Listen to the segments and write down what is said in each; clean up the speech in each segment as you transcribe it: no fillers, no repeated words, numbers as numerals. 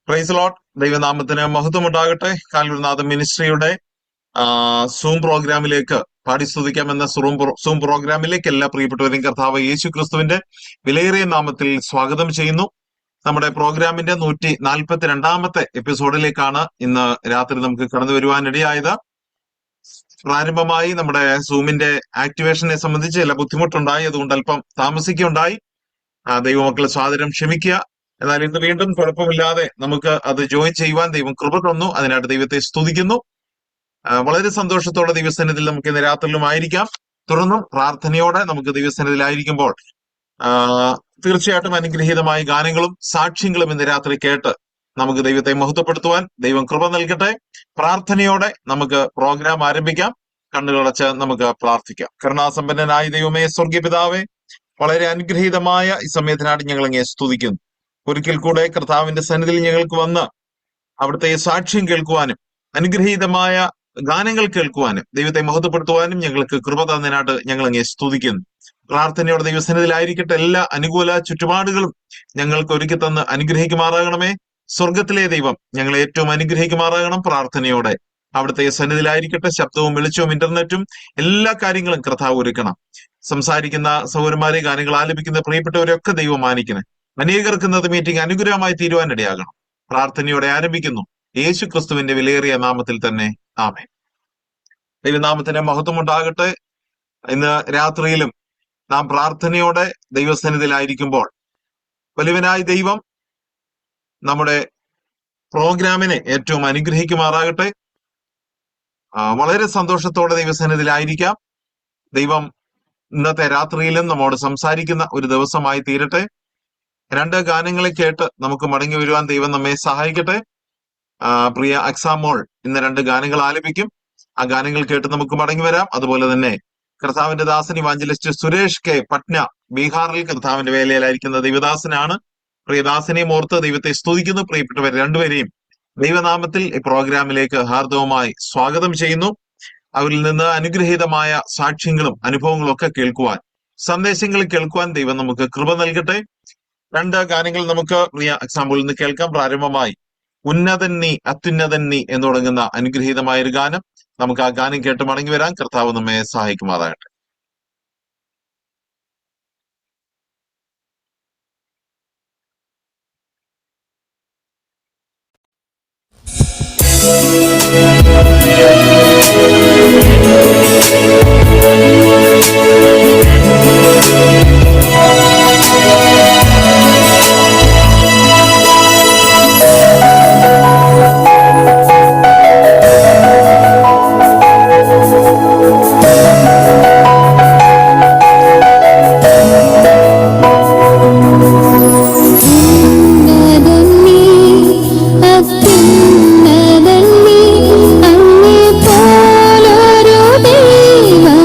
Praise Lord. ദൈവനാമത്തിന് മഹത്വം ഉണ്ടാകട്ടെ. കാൽവരിനാഥ മിനിസ്ട്രിയുടെ സൂം പ്രോഗ്രാമിലേക്ക് പാടി സ്തുതിക്കാം എന്ന സൂം പ്രോഗ്രാമിലേക്ക് എല്ലാ പ്രിയപ്പെട്ടവരെയും കർത്താവ് യേശു ക്രിസ്തുവിന്റെ വിലയേറിയ നാമത്തിൽ സ്വാഗതം ചെയ്യുന്നു. നമ്മുടെ പ്രോഗ്രാമിന്റെ 142ാമത്തെ എപ്പിസോഡിലേക്കാണ് ഇന്ന് രാത്രി നമുക്ക് കടന്നു വരുവാനിടയായത്. പ്രാരംഭമായി നമ്മുടെ സൂമിന്റെ ആക്ടിവേഷനെ സംബന്ധിച്ച് ചില ബുദ്ധിമുട്ടുണ്ടായി, അതുകൊണ്ട് അല്പം താമസിക്കുകയുണ്ടായി. ദൈവമക്കളെ സ്വാതന്ത്ര്യം ക്ഷമിക്കുക. എന്നാൽ ഇന്ന് വീണ്ടും കുഴപ്പമില്ലാതെ നമുക്ക് അത് ജോയിൻ ചെയ്യുവാൻ ദൈവം കൃപ തന്നു. അതിനായിട്ട് ദൈവത്തെ സ്തുതിക്കുന്നു. വളരെ സന്തോഷത്തോടെ ദൈവസന്നിധിയിൽ നമുക്ക് ഇന്ന് രാത്രിയിലും ആയിരിക്കാം. തുടർന്നും പ്രാർത്ഥനയോടെ നമുക്ക് ദൈവസന്നിധിയിലായിരിക്കുമ്പോൾ തീർച്ചയായിട്ടും അനുഗ്രഹീതമായ ഗാനങ്ങളും സാക്ഷ്യങ്ങളും ഇന്ന് രാത്രി കേട്ട് നമുക്ക് ദൈവത്തെ മഹത്വപ്പെടുത്തുവാൻ ദൈവം കൃപ നൽകട്ടെ. പ്രാർത്ഥനയോടെ നമുക്ക് പ്രോഗ്രാം ആരംഭിക്കാം. കണ്ണുകളടച്ച് നമുക്ക് പ്രാർത്ഥിക്കാം. കരുണാസമ്പന്നനായ ദൈവമേ, സ്വർഗീയ പിതാവേ, വളരെ അനുഗ്രഹീതമായ ഈ സമയത്തിനായിട്ട് ഞങ്ങൾ അങ്ങേ സ്തുതിക്കുന്നു. ഒരിക്കൽ കൂടെ കർത്താവിന്റെ സന്നിധിയിൽ ഞങ്ങൾക്ക് വന്ന് അവിടുത്തെ സാക്ഷ്യം കേൾക്കുവാനും അനുഗ്രഹീതമായ ഗാനങ്ങൾ കേൾക്കുവാനും ദൈവത്തെ മഹത്വപ്പെടുത്തുവാനും ഞങ്ങൾക്ക് കൃപ തന്നതിനായിട്ട് ഞങ്ങൾ അങ്ങേ സ്തുതിക്കുന്നു. പ്രാർത്ഥനയോടെ ദൈവസന്നിധിയിലായിരിക്കട്ടെ. എല്ലാ അനുകൂല ചുറ്റുപാടുകളും ഞങ്ങൾക്ക് ഒരുക്കി തന്ന് അനുഗ്രഹിക്കുമാറാകണമേ. സ്വർഗത്തിലെ ദൈവം ഞങ്ങളെ ഏറ്റവും അനുഗ്രഹിക്കുമാറാകണം. പ്രാർത്ഥനയോടെ അവിടുത്തെ സന്നിധിയിലായിരിക്കട്ടെ. ശബ്ദവും വെളിച്ചവും ഇന്റർനെറ്റും എല്ലാ കാര്യങ്ങളും കർത്താവ് ഒരുക്കണം. സംസാരിക്കുന്ന സഹോദരന്മാരെ, ഗാനങ്ങൾ ആലപിക്കുന്ന പ്രിയപ്പെട്ടവരെയൊക്കെ ദൈവം മാനിക്കണേ. അനേകർക്ക് ഇന്നത്തെ മീറ്റിംഗ് അനുഗ്രഹമായി തീരുവാനിടയാകണം. പ്രാർത്ഥനയോടെ ആരംഭിക്കുന്നു യേശു ക്രിസ്തുവിന്റെ വിലയേറിയ നാമത്തിൽ തന്നെ, ആമേൻ. ദൈവനാമത്തിന് മഹത്വം ഉണ്ടാകട്ടെ. ഇന്ന് രാത്രിയിലും നാം പ്രാർത്ഥനയോടെ ദൈവസന്നിധിയിലായിരിക്കുമ്പോൾ വലിയവനായ ദൈവം നമ്മുടെ പ്രോഗ്രാമിനെ ഏറ്റവും അനുഗ്രഹിക്കുമാറാകട്ടെ. വളരെ സന്തോഷത്തോടെ ദൈവസന്നിധിയിലായിരിക്കാം. ദൈവം ഇന്നത്തെ രാത്രിയിലും നമ്മോട് സംസാരിക്കുന്ന ഒരു ദിവസമായി തീരട്ടെ. 2 ഗാനങ്ങളെ കേട്ട് നമുക്ക് മടങ്ങി വരുവാൻ ദൈവം നമ്മെ സഹായിക്കട്ടെ. പ്രിയ അക്സാമോൾ ഇന്ന് 2 ഗാനങ്ങൾ ആലപിക്കും. ആ ഗാനങ്ങൾ കേട്ട് നമുക്ക് മടങ്ങി വരാം. അതുപോലെ തന്നെ കർത്താവിന്റെ ദാസൻ ഇവാഞ്ചലിസ്റ്റ് സുരേഷ് കെ പട്ന, ബീഹാറിൽ കർത്താവിന്റെ വേലയിലായിരിക്കുന്ന ദൈവദാസനാണ്. പ്രിയദാസനെയും ഓർത്ത് ദൈവത്തെ സ്തുതിക്കുന്നു. പ്രിയപ്പെട്ടവർ രണ്ടുപേരെയും ദൈവനാമത്തിൽ ഈ പ്രോഗ്രാമിലേക്ക് ഹാർദവമായി സ്വാഗതം ചെയ്യുന്നു. അവരിൽ നിന്ന് അനുഗ്രഹീതമായ സാക്ഷ്യങ്ങളും അനുഭവങ്ങളും ഒക്കെ കേൾക്കുവാൻ, സന്ദേശങ്ങൾ കേൾക്കുവാൻ ദൈവം നമുക്ക് കൃപ നൽകട്ടെ. 2 ഗാനങ്ങൾ നമുക്ക് പ്രിയ എക്സാമ്പിളിൽ നിന്ന് കേൾക്കാം. പ്രാരംഭമായി ഉന്നതൻ നീ അത്യുന്നതൻ നീ എന്ന് തുടങ്ങുന്ന അനുഗ്രഹീതമായ ഒരു ഗാനം. നമുക്ക് ആ ഗാനം കേട്ട് മടങ്ങി വരാൻ കർത്താവ് നമ്മെ സഹായിക്കുമാറാകട്ടെ. അങ്ങേ പോലൊരു ദൈവം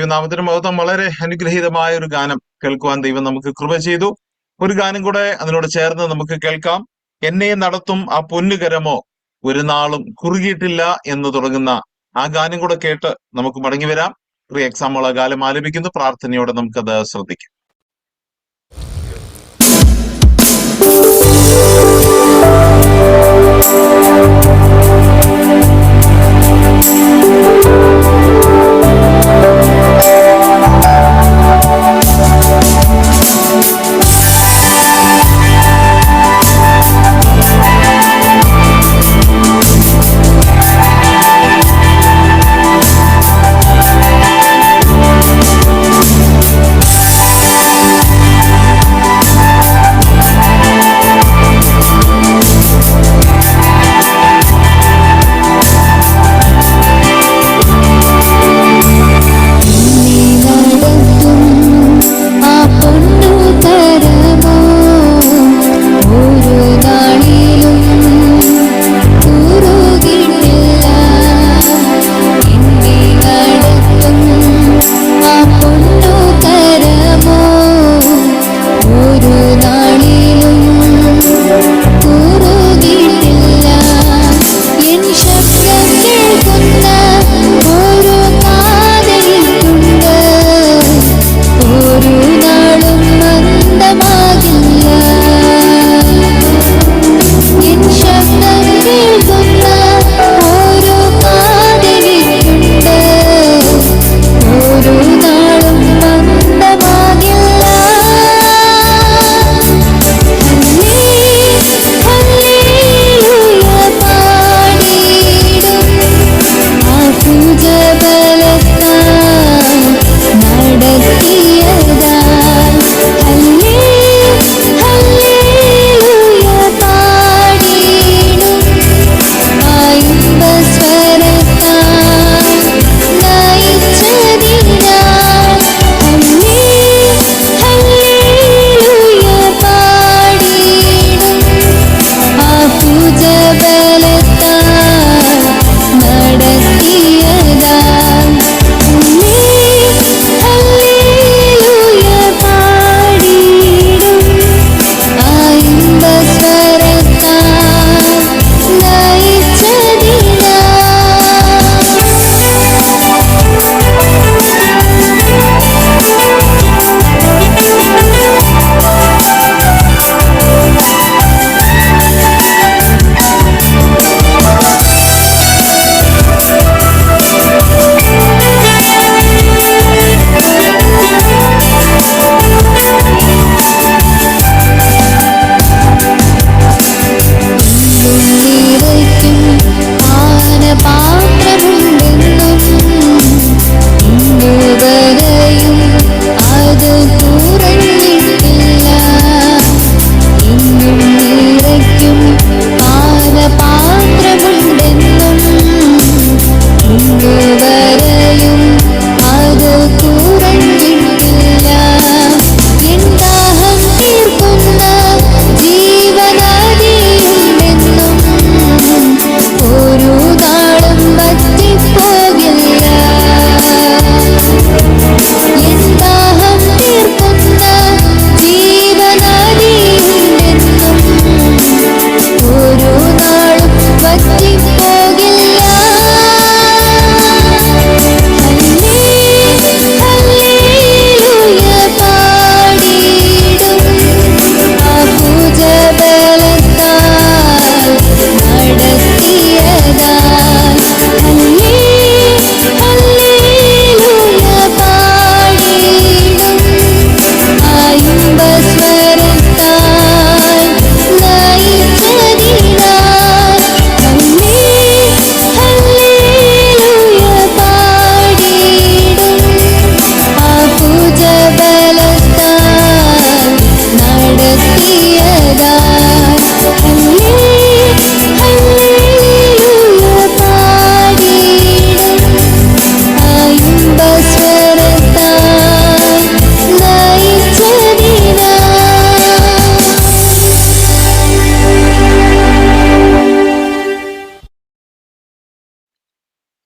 ദൈവനാമത്തിന് മഹത്വം. വളരെ അനുഗ്രഹീതമായ ഒരു ഗാനം കേൾക്കുവാൻ ദൈവം നമുക്ക് കൃപ ചെയ്തു. ഒരു ഗാനം കൂടെ അതിനോട് ചേർന്ന് നമുക്ക് കേൾക്കാം. എന്നെ നടത്തും ആ പൊന്നുകരമോ ഒരു നാളും കുറുകിയിട്ടില്ല എന്ന് തുടങ്ങുന്ന ആ ഗാനം കൂടെ കേട്ട് നമുക്ക് മടങ്ങി വരാം. പ്രിയ എക്സാമുള്ള ഗാനം ആലപിക്കുന്നു. പ്രാർത്ഥനയോടെ നമുക്കത് ശ്രദ്ധിക്കാം.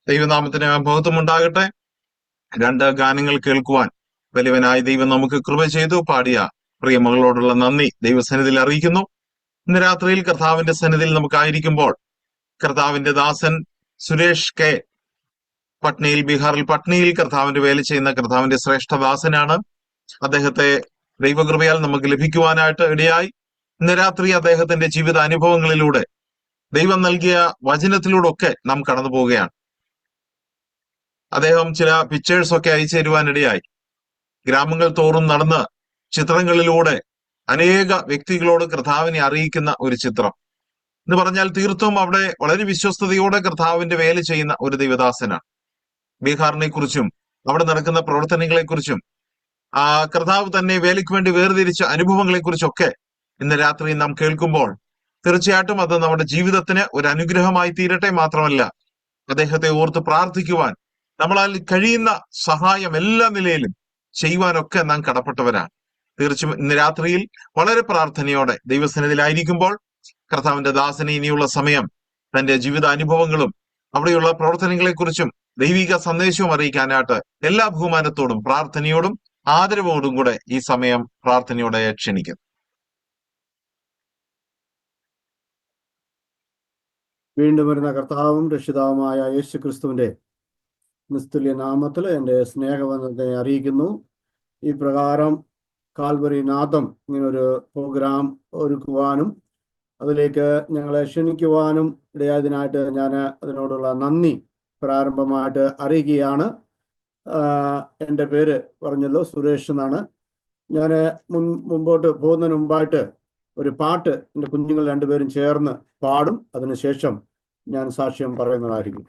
ദൈവനാമത്തിന് മഹത്വം ഉണ്ടാകട്ടെ. രണ്ട് ഗാനങ്ങൾ കേൾക്കുവാൻ വലിയവനായ ദൈവം നമുക്ക് കൃപ ചെയ്തു. പാടിയ പ്രിയ മകളോടുള്ള നന്ദി ദൈവസന്നിധിയിൽ അറിയിക്കുന്നു. ഇന്ന് രാത്രിയിൽ കർത്താവിന്റെ സന്നിധിയിൽ നമുക്കായിരിക്കുമ്പോൾ കർത്താവിന്റെ ദാസൻ സുരേഷ് കെ പട്നയിൽ, ബീഹാറിൽ പട്നയിൽ കർത്താവിന്റെ വേല ചെയ്യുന്ന കർത്താവിന്റെ ശ്രേഷ്ഠദാസനാണ്. അദ്ദേഹത്തെ ദൈവകൃപയാൽ നമുക്ക് ലഭിക്കുവാനായിട്ട് ഇടയായി. ഇന്ന് രാത്രി അദ്ദേഹത്തിന്റെ ജീവിത അനുഭവങ്ങളിലൂടെ, ദൈവം നൽകിയ വചനത്തിലൂടെ ഒക്കെ നാം കടന്നു പോവുകയാണ്. അദ്ദേഹം ചില പിക്ചേഴ്സ് ഒക്കെ അയച്ചു തരുവാനിടയായി. ഗ്രാമങ്ങൾ തോറും നടന്ന് ചിത്രങ്ങളിലൂടെ അനേക വ്യക്തികളോട് കർത്താവിനെ അറിയിക്കുന്ന ഒരു ചിത്രം എന്ന് പറഞ്ഞാൽ തീർത്തും അവിടെ വളരെ വിശ്വസ്തയോടെ കർത്താവിന്റെ വേല ചെയ്യുന്ന ഒരു ദൈവദാസനാണ്. ബീഹാറിനെ കുറിച്ചും അവിടെ നടക്കുന്ന പ്രവർത്തനങ്ങളെ കുറിച്ചും കർത്താവ് തന്നെ വേലയ്ക്ക് വേണ്ടി വേർതിരിച്ച അനുഭവങ്ങളെ കുറിച്ചൊക്കെ ഇന്ന് രാത്രി നാം കേൾക്കുമ്പോൾ തീർച്ചയായിട്ടും അത് നമ്മുടെ ജീവിതത്തിന് ഒരു അനുഗ്രഹമായി തീരട്ടെ. മാത്രമല്ല, അദ്ദേഹത്തെ ഓർത്ത് പ്രാർത്ഥിക്കുവാൻ നമ്മളാൽ കഴിയുന്ന സഹായം എല്ലാ നിലയിലും ചെയ്യുവാനൊക്കെ നാം കടപ്പെട്ടവരാണ്. തീർച്ചയായും ഇന്ന് രാത്രിയിൽ വളരെ പ്രാർത്ഥനയോടെ ദൈവസന്നിധിയിലായിരിക്കുമ്പോൾ കർത്താവിന്റെ ദാസനെ ഇനിയുള്ള സമയം തന്റെ ജീവിത അനുഭവങ്ങളും അവിടെയുള്ള പ്രവർത്തനങ്ങളെക്കുറിച്ചും ദൈവിക സന്ദേശവും അറിയിക്കാനായിട്ട് എല്ലാ ബഹുമാനത്തോടും പ്രാർത്ഥനയോടും ആദരവോടും കൂടെ ഈ സമയം പ്രാർത്ഥനയോടെ ക്ഷണിക്കുന്നു. വീണ്ടും വരുന്ന കർത്താവും രക്ഷിതാവുമായ യേശു ക്രിസ്തുവിന്റെ നിസ്തുല്യ നാമത്തിൽ എൻ്റെ സ്നേഹവന്ദനത്തെ അറിയിക്കുന്നു. ഈ പ്രകാരം കാൽവറി നാദം ഇങ്ങനൊരു പ്രോഗ്രാം ഒരുക്കുവാനും അതിലേക്ക് ഞങ്ങളെ ക്ഷണിക്കുവാനും ഇടയായതിനായിട്ട് ഞാൻ അതിനോടുള്ള നന്ദി പ്രാരംഭമായിട്ട് അറിയിക്കുകയാണ്. എൻ്റെ പേര് പറഞ്ഞല്ലോ, സുരേഷ് എന്നാണ്. ഞാൻ മുമ്പോട്ട് പോകുന്നതിന് മുമ്പായിട്ട് ഒരു പാട്ട് എൻ്റെ കുഞ്ഞുങ്ങൾ രണ്ടുപേരും ചേർന്ന് പാടും. അതിനുശേഷം ഞാൻ സാക്ഷ്യം പറയുന്നതായിരിക്കും.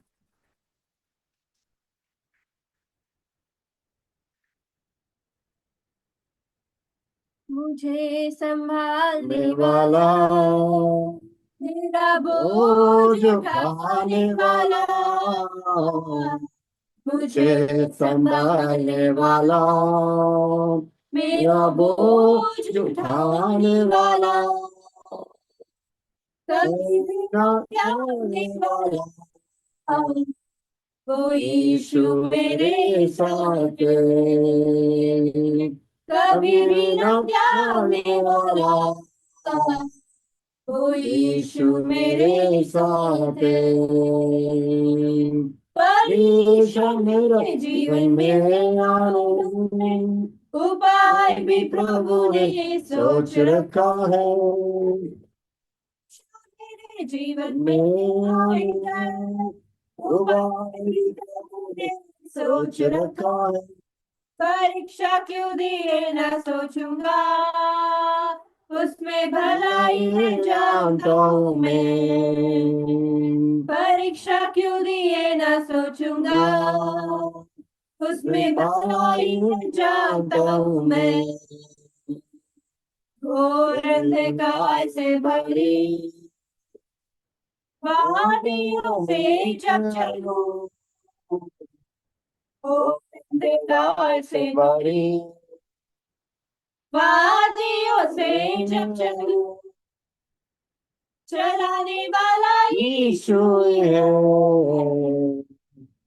मुझे संभालने वाला, मेरा बोझ बोझ उठाने वाला, मुझे संभालने वाला, मेरा बोझ उठाने वाला, कभी भी ना त्यागने वाला, वो यीशु यीशु मेरे साथ, कभी भी न त्यागने वाला, वो यीशु मेरे साथ। परमेश्वर मेरे जीवन में आने उपाय भी प्रभु ने सोच रखा है, मेरे जीवन में आने उपाय भी प्रभु ने सोच रखा है। परीक्षा क्यों दिए न सोचूंगा, उसमें भलाई है जानता हूँ मैं। परीक्षा क्यों दिए न सोचूंगा, उसमें भलाई है जानता हूँ मैं। घोर अंधकार से भरी वादियों से जब चलूं, अंधकार से भरी वादियों से जब चलूं, चलाने वाला यीशु है,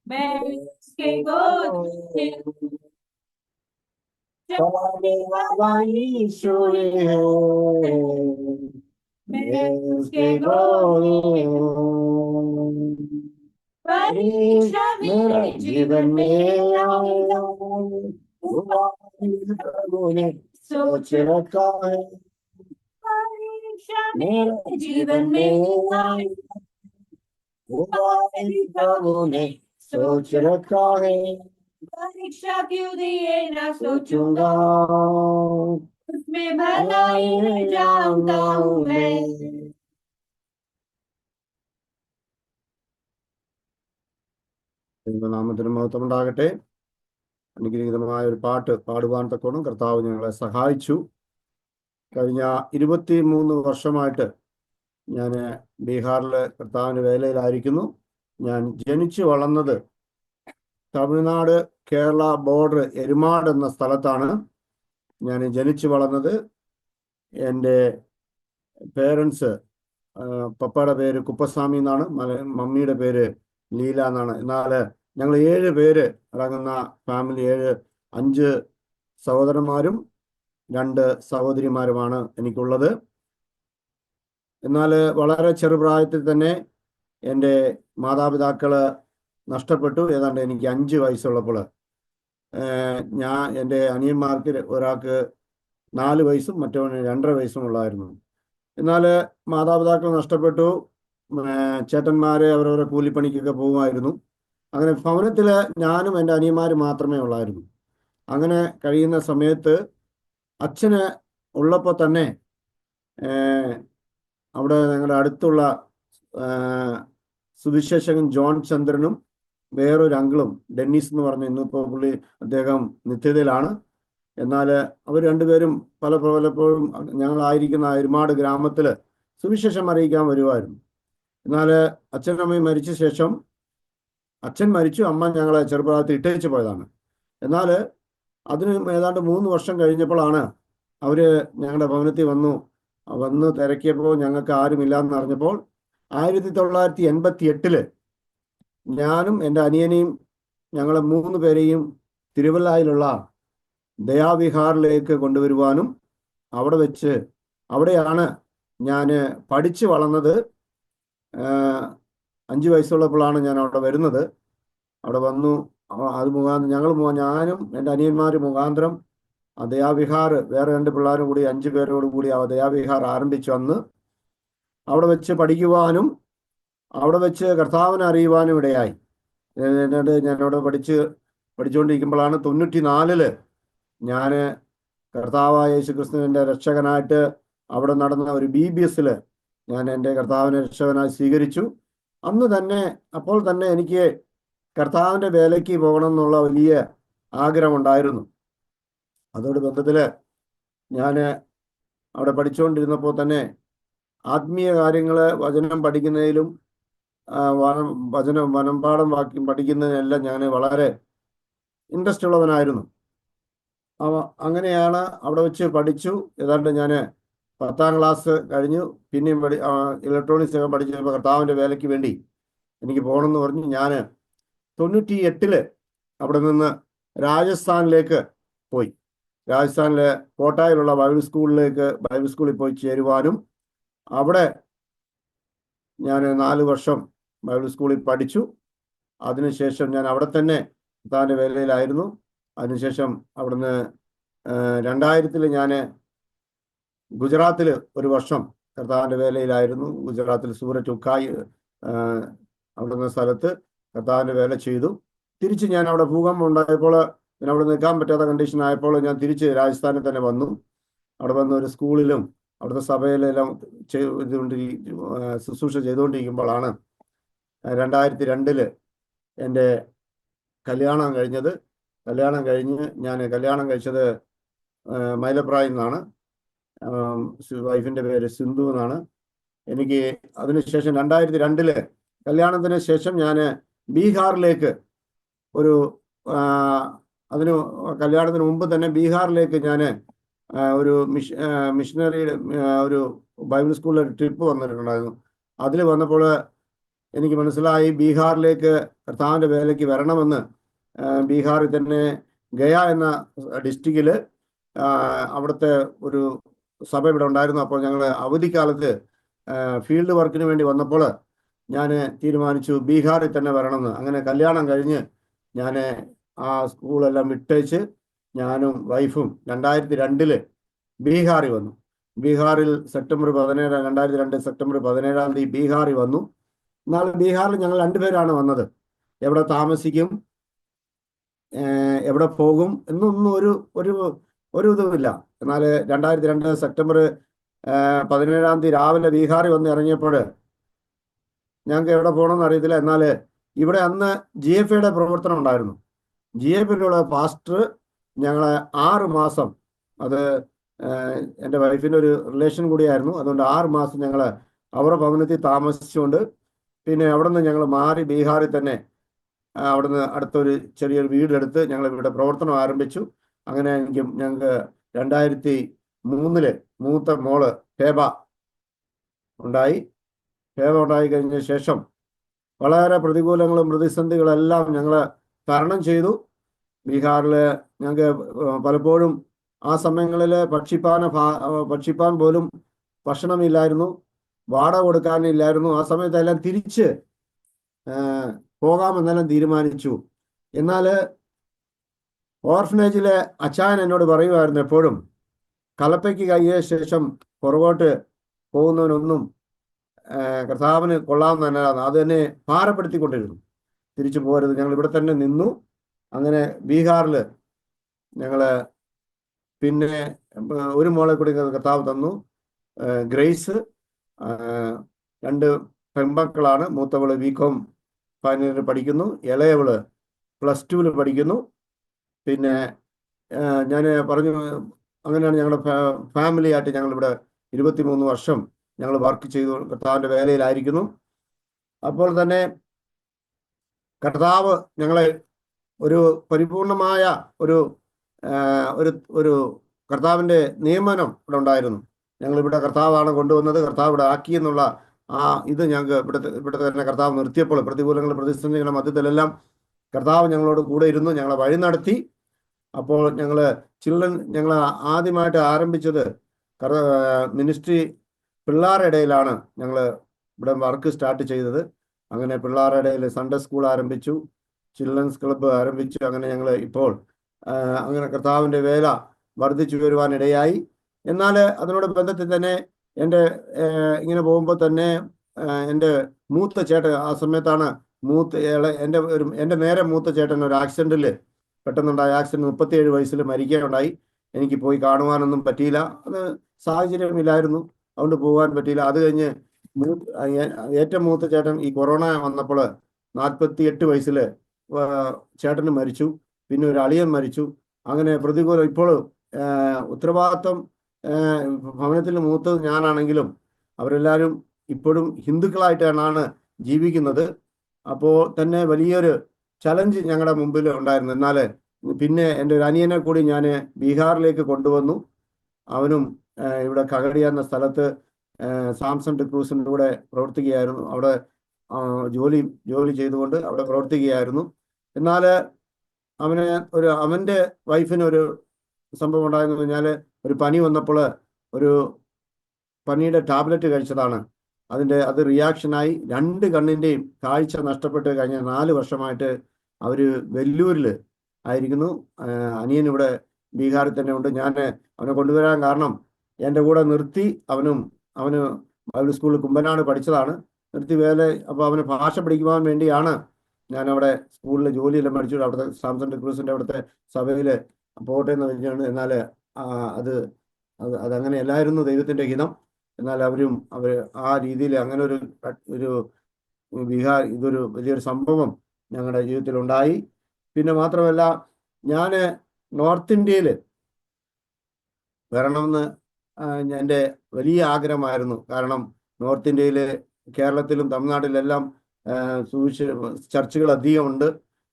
मैं उसके गोद में हूँ। चलाने वाला यीशु है, मैं उसके गोद में हूँ। परीक्षा मेरे मेरे जीवन में आया, प्रभु ने सोच रखा है। परीक्षा मेरे जीवन में आया, प्रभु ने सोच रखा है। परीक्षा क्यों दिए न सोचूंगा उसमें भलाई है जानता हूँ मैं। നാമത്തിന് മഹത്വം ഉണ്ടാകട്ടെ. അനുഗ്രഹീതമായ ഒരു പാട്ട് പാടുവാൻ തക്കോണം കർത്താവ് ഞങ്ങളെ സഹായിച്ചു. കഴിഞ്ഞ 23 വർഷമായിട്ട് ഞാൻ ബീഹാറിൽ കർത്താവിൻ്റെ വേലയിലായിരിക്കുന്നു. ഞാൻ ജനിച്ചു വളർന്നത് തമിഴ്നാട് കേരള ബോർഡർ എരുമാട് എന്ന സ്ഥലത്താണ് ഞാൻ ജനിച്ചു വളർന്നത്. എൻ്റെ പേരൻസ്, പപ്പയുടെ പേര് കുപ്പസ്വാമി എന്നാണ്, മമ്മിയുടെ പേര് ലീല എന്നാണ്. എന്നാൽ ഞങ്ങൾ 7 പേര് അടങ്ങുന്ന ഫാമിലി, 5 സഹോദരന്മാരും 2 സഹോദരിമാരുമാണ് എനിക്കുള്ളത്. എന്നാൽ വളരെ ചെറുപ്രായത്തിൽ തന്നെ എൻ്റെ മാതാപിതാക്കൾ നഷ്ടപ്പെട്ടു. ഏതാണ്ട് എനിക്ക് 5 വയസ്സുള്ളപ്പോൾ എൻ്റെ അനിയന്മാർക്ക് ഒരാൾക്ക് 4 വയസ്സും മറ്റവന് 2.5 വയസ്സും ഉള്ളായിരുന്നു. എന്നാൽ മാതാപിതാക്കൾ നഷ്ടപ്പെട്ടു. ചേട്ടന്മാരെ അവരവരെ കൂലിപ്പണിക്കൊക്കെ പോകുമായിരുന്നു. അങ്ങനെ ഭവനത്തിൽ ഞാനും എൻ്റെ അനിയന്മാരും മാത്രമേ ഉള്ളായിരുന്നു. അങ്ങനെ കഴിയുന്ന സമയത്ത് അച്ഛന് ഉള്ളപ്പോൾ തന്നെ അവിടെ ഞങ്ങളുടെ അടുത്തുള്ള സുവിശേഷകൻ ജോൺ ചന്ദ്രനും വേറൊരു അങ്കിളും ഡെന്നീസ് എന്ന് പറഞ്ഞു, ഇന്നിപ്പോൾ അദ്ദേഹം നിത്യതയിലാണ്. എന്നാൽ അവർ രണ്ടുപേരും പലപ്പോഴും ഞങ്ങളായിരിക്കുന്ന എരുമാട് ഗ്രാമത്തിൽ സുവിശേഷം അറിയിക്കാൻ വരുമായിരുന്നു. എന്നാൽ അച്ഛനമ്മയും മരിച്ച ശേഷം, അച്ഛൻ മരിച്ചു, അമ്മ ഞങ്ങളെ ചെറുപ്രായത്തിൽ ഇട്ടേച്ച് പോയതാണ്. എന്നാൽ അതിന് ഏതാണ്ട് 3 വർഷം കഴിഞ്ഞപ്പോഴാണ് അവർ ഞങ്ങളുടെ ഭവനത്തിൽ വന്ന് തിരക്കിയപ്പോൾ ഞങ്ങൾക്ക് ആരുമില്ലാന്ന് അറിഞ്ഞപ്പോൾ 1988 ഞാനും എൻ്റെ അനിയനെയും ഞങ്ങളെ 3 പേരെയും തിരുവല്ലായിലുള്ള ദയാവിഹാറിലേക്ക് കൊണ്ടുവരുവാനും അവിടെയാണ് ഞാൻ പഠിച്ചു വളർന്നത്. 5 വയസ്സുള്ളപ്പോഴാണ് ഞാൻ അവിടെ വരുന്നത്. അവിടെ വന്നു. അത് മുഖാന്തരം ഞാനും എൻ്റെ അനിയന്മാർ മുഖാന്തരം ആ ദയാവിഹാർ, വേറെ 2 പിള്ളേരും കൂടി 5 പേരോട് കൂടി ആ ദയാവിഹാർ ആരംഭിച്ചു. അന്ന് അവിടെ വെച്ച് പഠിക്കുവാനും അവിടെ വെച്ച് കർത്താവിനെ അറിയുവാനും ഇടയായി. എന്നിട്ട് ഞാനവിടെ പഠിച്ചുകൊണ്ടിരിക്കുമ്പോഴാണ് 94 ഞാൻ കർത്താവായ യേശുക്രിസ്തുവിൻ്റെ രക്ഷകനായിട്ട് അവിടെ നടന്ന ഒരു BBSൽ ഞാൻ എൻ്റെ കർത്താവിനെ രക്ഷകനായി സ്വീകരിച്ചു. അപ്പോൾ തന്നെ എനിക്ക് കർത്താവിൻ്റെ വേലയ്ക്ക് പോകണം എന്നുള്ള വലിയ ആഗ്രഹമുണ്ടായിരുന്നു. അതോട് ബന്ധത്തിൽ ഞാൻ അവിടെ പഠിച്ചുകൊണ്ടിരുന്നപ്പോൾ തന്നെ ആത്മീയ കാര്യങ്ങൾ, വചനം പഠിക്കുന്നതിലും മനംപാഠം വാക്യം പഠിക്കുന്നതിനെല്ലാം ഞാൻ വളരെ ഇൻട്രസ്റ്റ് ഉള്ളവനായിരുന്നു. അങ്ങനെയാണ് അവിടെ വെച്ച് പഠിച്ചു. ഏതാണ്ട് ഞാൻ 10ാം ക്ലാസ് കഴിഞ്ഞു. പിന്നെയും ഇലക്ട്രോണിക്സ് ഒക്കെ പഠിച്ചപ്പോൾ കർത്താവിൻ്റെ വേലയ്ക്ക് വേണ്ടി എനിക്ക് പോകണമെന്ന് പറഞ്ഞ് ഞാൻ 98 അവിടെ നിന്ന് രാജസ്ഥാനിലേക്ക് പോയി. രാജസ്ഥാനിലെ കോട്ടായിലുള്ള ബൈബിൾ സ്കൂളിൽ പോയി ചേരുവാനും അവിടെ ഞാൻ 4 വർഷം ബൈബിൾ സ്കൂളിൽ പഠിച്ചു. അതിനുശേഷം ഞാൻ അവിടെ തന്നെ കർത്താവിൻ്റെ വേലയിലായിരുന്നു. അതിനുശേഷം അവിടുന്ന് 2000 ഞാൻ ഗുജറാത്തിൽ 1 വർഷം കർത്താവിൻ്റെ വേലയിലായിരുന്നു. ഗുജറാത്തിൽ സൂററ്റ് ഉക്കായി അവിടുന്ന് സ്ഥലത്ത് കർത്താവിൻ്റെ വേല ചെയ്തു. തിരിച്ച് ഞാൻ അവിടെ ഭൂകമ്പം ഉണ്ടായപ്പോൾ പിന്നെ അവിടെ നിൽക്കാൻ പറ്റാത്ത കണ്ടീഷൻ ആയപ്പോൾ ഞാൻ തിരിച്ച് രാജസ്ഥാനിൽ തന്നെ വന്നു. അവിടെ വന്ന് ഒരു സ്കൂളിലും അവിടുത്തെ സഭയിലെല്ലാം ശുശ്രൂഷ ചെയ്തുകൊണ്ടിരിക്കുമ്പോഴാണ് 2002 എൻ്റെ കല്യാണം കഴിഞ്ഞത്. കല്യാണം കഴിച്ചത് മൈലപ്രായിൽ നിന്നാണ്. വൈഫിൻ്റെ പേര് സിന്ധു എന്നാണ്. എനിക്ക് അതിനുശേഷം 2002 കല്യാണത്തിന് ശേഷം ഞാൻ ബീഹാറിലേക്ക് കല്യാണത്തിന് മുമ്പ് തന്നെ ബീഹാറിലേക്ക് ഞാൻ ഒരു മിഷനറിയുടെ ഒരു ബൈബിൾ സ്കൂളിൽ ട്രിപ്പ് വന്നിട്ടുണ്ടായിരുന്നു. അതിൽ വന്നപ്പോൾ എനിക്ക് മനസ്സിലായി ബീഹാറിലേക്ക് കർത്താവിൻ്റെ വേലയ്ക്ക് വരണമെന്ന്. ബീഹാറിൽ തന്നെ ഗയ എന്ന ഡിസ്ട്രിക്റ്റിൽ അവിടുത്തെ ഒരു സഭ ഇവിടെ ഉണ്ടായിരുന്നു. അപ്പോൾ ഞങ്ങൾ അവധിക്കാലത്ത് ഫീൽഡ് വർക്കിന് വേണ്ടി വന്നപ്പോൾ ഞാൻ തീരുമാനിച്ചു ബീഹാറിൽ തന്നെ വരണമെന്ന്. അങ്ങനെ കല്യാണം കഴിഞ്ഞ് ഞാൻ ആ സ്കൂളെല്ലാം വിട്ടേച്ച് ഞാനും വൈഫും 2002 ബീഹാറിൽ വന്നു. ബീഹാറിൽ 2002 സെപ്റ്റംബർ 17-ാം തീയതി ബീഹാറിൽ വന്നു. എന്നാൽ ബീഹാറിൽ ഞങ്ങൾ 2 പേരാണ് വന്നത്. എവിടെ താമസിക്കും, എവിടെ പോകും എന്നൊന്നും ഒരു ഇതുമില്ല. എന്നാൽ 2002 സെപ്റ്റംബർ 17-ാം തീയതി രാവിലെ ബീഹാറിൽ വന്ന് ഇറങ്ങിയപ്പോൾ ഞങ്ങൾക്ക് എവിടെ പോകണമെന്ന് അറിയത്തില്ല. എന്നാൽ ഇവിടെ അന്ന് GFAയുടെ പ്രവർത്തനം ഉണ്ടായിരുന്നു. GFAയിലുള്ള പാസ്റ്റർ ഞങ്ങളെ 6 മാസം, അത് എൻ്റെ വൈഫിൻ്റെ ഒരു റിലേഷൻ കൂടിയായിരുന്നു, അതുകൊണ്ട് 6 മാസം ഞങ്ങൾ അവരുടെ ഭവനത്തിൽ താമസിച്ചുകൊണ്ട് പിന്നെ അവിടെ നിന്ന് ഞങ്ങൾ മാറി ബീഹാറിൽ തന്നെ അവിടുന്ന് അടുത്തൊരു ചെറിയൊരു വീടെടുത്ത് ഞങ്ങൾ ഇവിടെ പ്രവർത്തനം ആരംഭിച്ചു. അങ്ങനെ ഞങ്ങൾക്ക് 2003 മൂത്ത മോള് ഫേബ ഉണ്ടായി കഴിഞ്ഞ ശേഷം വളരെ പ്രതികൂലങ്ങളും പ്രതിസന്ധികളെല്ലാം ഞങ്ങൾ തരണം ചെയ്തു. ബീഹാറിൽ ഞങ്ങൾക്ക് പലപ്പോഴും ആ സമയങ്ങളിൽ ഭക്ഷിപ്പാൻ പോലും ഭക്ഷണമില്ലായിരുന്നു, വാടക കൊടുക്കാനില്ലായിരുന്നു. ആ സമയത്തെല്ലാം തിരിച്ച് പോകാമെന്നെല്ലാം തീരുമാനിച്ചു. എന്നാൽ ഓർഫനേജിലെ അച്ചായൻ എന്നോട് പറയുമായിരുന്നു എപ്പോഴും, കലപ്പയ്ക്ക് കയ്യ ശേഷം പുറകോട്ട് പോകുന്നവനൊന്നും കർത്താവിന് കൊള്ളാമെന്ന് തന്നെയാണ്. അത് തന്നെ ഭാരപ്പെടുത്തിക്കൊണ്ടിരുന്നു. തിരിച്ചു പോരുത്, ഞങ്ങൾ ഇവിടെ തന്നെ നിന്നു. അങ്ങനെ ബീഹാറിൽ ഞങ്ങൾ പിന്നെ ഒരു മോളെ കൂടി കർത്താവ് തന്നു, ഗ്രേസ്. 2 പെൺമക്കളാണ്. മൂത്തവള് ബികോം ഫൈനൽ ഇയർ പഠിക്കുന്നു, ഇളയവള് +2 പഠിക്കുന്നു. പിന്നെ ഞാൻ പറഞ്ഞു, അങ്ങനെയാണ് ഞങ്ങളുടെ ഫാമിലി ആയിട്ട് ഞങ്ങളിവിടെ 23 വർഷം ഞങ്ങൾ വർക്ക് ചെയ്തു, കർത്താവിൻ്റെ വേലയിലായിരിക്കുന്നു. അപ്പോൾ തന്നെ കർത്താവ് ഞങ്ങളെ ഒരു പരിപൂർണമായ ഒരു ഒരു കർത്താവിൻ്റെ നിയമനം ഇവിടെ ഉണ്ടായിരുന്നു. ഞങ്ങളിവിടെ കർത്താവാണ് കൊണ്ടുവന്നത്, കർത്താവ് ഇവിടെ ആക്കി എന്നുള്ള ഇത് ഞങ്ങൾക്ക് ഇവിടെ തന്നെ കർത്താവ് നിർത്തിയപ്പോൾ പ്രതികൂലങ്ങളും പ്രതിസന്ധികളുടെ മധ്യത്തിലെല്ലാം കർത്താവ് ഞങ്ങളോട് കൂടെ ഇരുന്നു, ഞങ്ങളെ വഴി നടത്തി. അപ്പോൾ ഞങ്ങൾ ആദ്യമായിട്ട് ആരംഭിച്ചത് മിനിസ്ട്രി പിള്ളേരുടെ ഇടയിലാണ് ഞങ്ങൾ ഇവിടെ വർക്ക് സ്റ്റാർട്ട് ചെയ്തത്. അങ്ങനെ പിള്ളേരുടെ ഇടയിൽ സൺഡേ സ്കൂൾ ആരംഭിച്ചു, ചിൽഡ്രൻസ് ക്ലബ്ബ് ആരംഭിച്ചു. അങ്ങനെ ഞങ്ങൾ ഇപ്പോൾ അങ്ങനെ കർത്താവിൻ്റെ വേല വർദ്ധിച്ചു വരുവാനിടയായി. എന്നാൽ അതിനോട് ബന്ധത്തിൽ തന്നെ ഇങ്ങനെ പോകുമ്പോൾ തന്നെ എൻ്റെ മൂത്ത ചേട്ടൻ, ആ സമയത്താണ് എൻ്റെ നേരെ മൂത്ത ചേട്ടൻ ഒരു ആക്സിഡൻറ്റിൽ പെട്ടെന്നുണ്ടായ ആക്സിഡൻറ്റ് 37 വയസ്സിൽ മരിക്കാനുണ്ടായി. എനിക്ക് പോയി കാണുവാനൊന്നും പറ്റിയില്ല, അത് സാഹചര്യമില്ലായിരുന്നു, അതുകൊണ്ട് പോകാൻ പറ്റിയില്ല. അത് കഴിഞ്ഞ് ഏറ്റവും മൂത്ത ചേട്ടൻ ഈ കൊറോണ വന്നപ്പോൾ 48 വയസ്സിൽ ചേട്ടന് മരിച്ചു. പിന്നെ ഒരു അളിയൻ മരിച്ചു. അങ്ങനെ പ്രതികൂലം. ഇപ്പോൾ ഉത്തരവാദിത്വം ഭവനത്തിൽ മൂത്തത് ഞാനാണെങ്കിലും അവരെല്ലാവരും ഇപ്പോഴും ഹിന്ദുക്കളായിട്ടാണ് ജീവിക്കുന്നത്. അപ്പോൾ തന്നെ വലിയൊരു ചലഞ്ച് ഞങ്ങളുടെ മുമ്പിൽ ഉണ്ടായിരുന്നു. എന്നാൽ പിന്നെ എൻ്റെ ഒരു അനിയനെ കൂടി ഞാൻ ബീഹാറിലേക്ക് കൊണ്ടുവന്നു. അവനും ഇവിടെ കഗടിയ എന്ന സ്ഥലത്ത് സാംസൺ ഡിക്രൂസിൻ്റെ കൂടെ പ്രവർത്തിക്കുകയായിരുന്നു. അവിടെ ജോലി ചെയ്തുകൊണ്ട് അവിടെ പ്രവർത്തിക്കുകയായിരുന്നു. എന്നാൽ അവൻ്റെ വൈഫിനൊരു സംഭവം ഉണ്ടായെന്ന് പറഞ്ഞാൽ, ഒരു പനി വന്നപ്പോൾ ഒരു പനിയുടെ ടാബ്ലറ്റ് കഴിച്ചതാണ്. അത് റിയാക്ഷനായി 2 കണ്ണിൻ്റെയും കാഴ്ച നഷ്ടപ്പെട്ട് കഴിഞ്ഞ 4 വർഷമായിട്ട് അവർ വെല്ലൂരിൽ ആയിരിക്കുന്നു. അനിയൻ ഇവിടെ ബീഹാറിൽ തന്നെ ഉണ്ട്. ഞാൻ അവനെ കൊണ്ടുവരാൻ കാരണം എൻ്റെ കൂടെ നിർത്തി. അവന് ബൈബിൾ സ്കൂളിൽ കുമ്പനാട് പഠിച്ചതാണ്, നിർത്തി വേല. അപ്പോൾ അവന് ഭാഷ പഠിക്കുവാൻ വേണ്ടിയാണ് ഞാൻ അവിടെ സ്കൂളിൽ ജോലിയെല്ലാം പഠിച്ചു. അവിടുത്തെ സാംസൺ ഡിക്രൂസിൻ്റെ അവിടുത്തെ സഭയിൽ പോട്ടെ എന്ന് വെച്ചാണ്. എന്നാൽ അതങ്ങനെ അല്ലായിരുന്നു ദൈവത്തിൻ്റെ ഹിതം. എന്നാൽ അവർ ആ രീതിയിൽ അങ്ങനെ ഒരു ഇതൊരു വലിയൊരു സംഭവം ഞങ്ങളുടെ ജീവിതത്തിൽ ഉണ്ടായി. പിന്നെ മാത്രമല്ല, ഞാൻ നോർത്ത് ഇന്ത്യയിൽ വരണമെന്ന് എൻ്റെ വലിയ ആഗ്രഹമായിരുന്നു. കാരണം നോർത്ത് ഇന്ത്യയിൽ, കേരളത്തിലും തമിഴ്നാട്ടിലെല്ലാം ചർച്ചുകൾ അധികമുണ്ട്.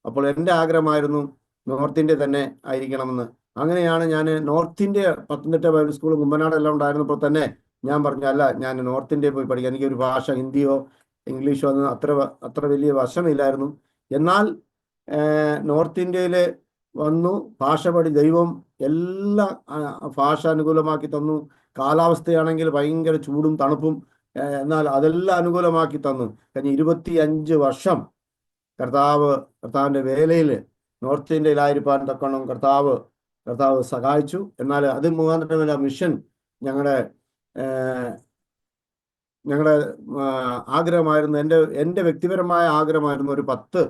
അപ്പോൾ എൻ്റെ ആഗ്രഹമായിരുന്നു നോർത്ത് ഇന്ത്യ തന്നെ ആയിരിക്കണമെന്ന്. അങ്ങനെയാണ് ഞാൻ north India, Pathanamthitta Bible school കുമ്പനാടെല്ലാം ഉണ്ടായിരുന്നപ്പോൾ തന്നെ ഞാൻ പറഞ്ഞു, അല്ല, ഞാൻ നോർത്ത് ഇന്ത്യയിൽ പോയി പഠിക്കാം. എനിക്കൊരു ഭാഷ, ഹിന്ദിയോ ഇംഗ്ലീഷോ ഒന്നും അത്ര വലിയ വശമില്ലായിരുന്നു. എന്നാൽ നോർത്ത് ഇന്ത്യയിൽ വന്നു, ഭാഷ ദൈവം എല്ലാം ഭാഷ അനുകൂലമാക്കി തന്നു. കാലാവസ്ഥയാണെങ്കിൽ ഭയങ്കര ചൂടും തണുപ്പും, എന്നാൽ അതെല്ലാം അനുകൂലമാക്കി തന്നു. കഴിഞ്ഞ 25 വർഷം കർത്താവിൻ്റെ വേലയിൽ നോർത്ത് ഇന്ത്യയിലായിരിക്കാൻ തക്കണം കർത്താവ് സഹായിച്ചു. എന്നാൽ അത് മുഖാന്തരമല്ല, മിഷൻ ഞങ്ങളുടെ ആഗ്രഹമായിരുന്നു, എൻ്റെ വ്യക്തിപരമായ ആഗ്രഹമായിരുന്നു, ഒരു 10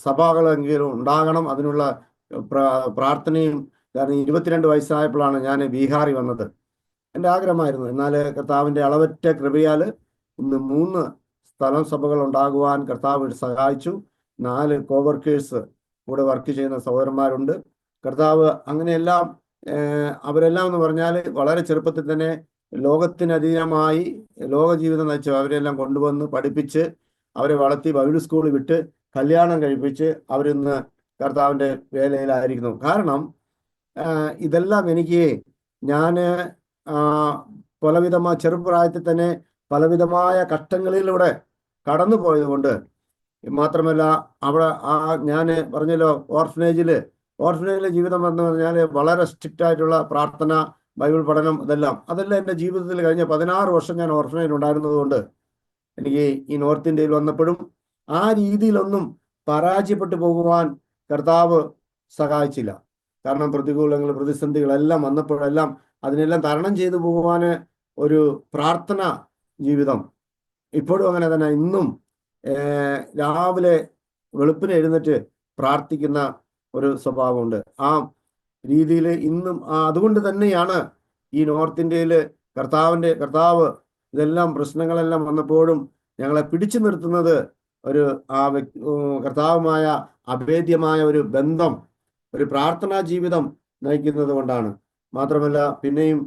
സഭകളെങ്കിലും ഉണ്ടാകണം. അതിനുള്ള പ്രാർത്ഥനയും. കാരണം 22 വയസ്സായപ്പോഴാണ് ഞാൻ ബീഹാറിൽ വന്നത്. എൻ്റെ ആഗ്രഹമായിരുന്നു. എന്നാൽ കർത്താവിൻ്റെ അളവറ്റ കൃപയാൽ ഇന്ന് 3 സ്ഥലം സഭകൾ ഉണ്ടാകുവാൻ കർത്താവ് സഹായിച്ചു. 4 കോവർക്കേഴ്സ് കൂടെ വർക്ക് ചെയ്യുന്ന സഹോദരന്മാരുണ്ട്. കർത്താവ് അങ്ങനെയെല്ലാം അവരെല്ലാം എന്ന് പറഞ്ഞാൽ വളരെ ചെറുപ്പത്തിൽ തന്നെ ലോകത്തിനധീനമായി ലോക ജീവിതം നയിച്ചു. അവരെല്ലാം കൊണ്ടുവന്ന് പഠിപ്പിച്ച് അവരെ വളർത്തി ബൈബിൾ സ്കൂളിൽ വിട്ട് കല്യാണം കഴിപ്പിച്ച് അവരിന്ന് കർത്താവിൻ്റെ വേലയിലായിരിക്കുന്നു. കാരണം ഇതെല്ലാം ഞാൻ പലവിധമായ ചെറുപ്രായത്തിൽ തന്നെ പലവിധമായ കഷ്ടങ്ങളിലൂടെ കടന്നു പോയത് കൊണ്ട്, മാത്രമല്ല അവിടെ ഞാൻ പറഞ്ഞല്ലോ ഓർഫനേജിലെ ജീവിതം എന്ന് പറഞ്ഞാൽ വളരെ സ്ട്രിക്റ്റ് ആയിട്ടുള്ള പ്രാർത്ഥന, ബൈബിൾ പഠനം, അതെല്ലാം എൻ്റെ ജീവിതത്തിൽ കഴിഞ്ഞ 16 വർഷം ഞാൻ ഓർഫനേജിൽ ഉണ്ടായിരുന്നത് കൊണ്ട് എനിക്ക് ഈ നോർത്ത് ഇന്ത്യയിൽ വന്നപ്പോഴും ആ രീതിയിലൊന്നും പരാജയപ്പെട്ടു പോകുവാൻ കർത്താവ് സഹായിച്ചില്ല. കാരണം പ്രതിസന്ധികളെല്ലാം വന്നപ്പോഴെല്ലാം അതിനെല്ലാം തരണം ചെയ്തു പോകുവാൻ ഒരു പ്രാർത്ഥന ജീവിതം ഇപ്പോഴും അങ്ങനെ തന്നെ. ഇന്നും രാവിലെ വെളുപ്പിന് എഴുന്നേറ്റ് പ്രാർത്ഥിക്കുന്ന ഒരു സ്വഭാവമുണ്ട്. ആ രീതിയിൽ ഇന്നും അതുകൊണ്ട് തന്നെയാണ് ഈ നോർത്ത് ഇന്ത്യയിൽ കർത്താവ് ഇതെല്ലാം പ്രശ്നങ്ങളെല്ലാം വന്നപ്പോഴും ഞങ്ങളെ പിടിച്ചു നിർത്തുന്നത് ഒരു കർത്താവുമായ അഭേദ്യമായ ഒരു ബന്ധം, ഒരു പ്രാർത്ഥനാ ജീവിതം നയിക്കുന്നത് കൊണ്ടാണ്. മാത്രമല്ല പിന്നെയും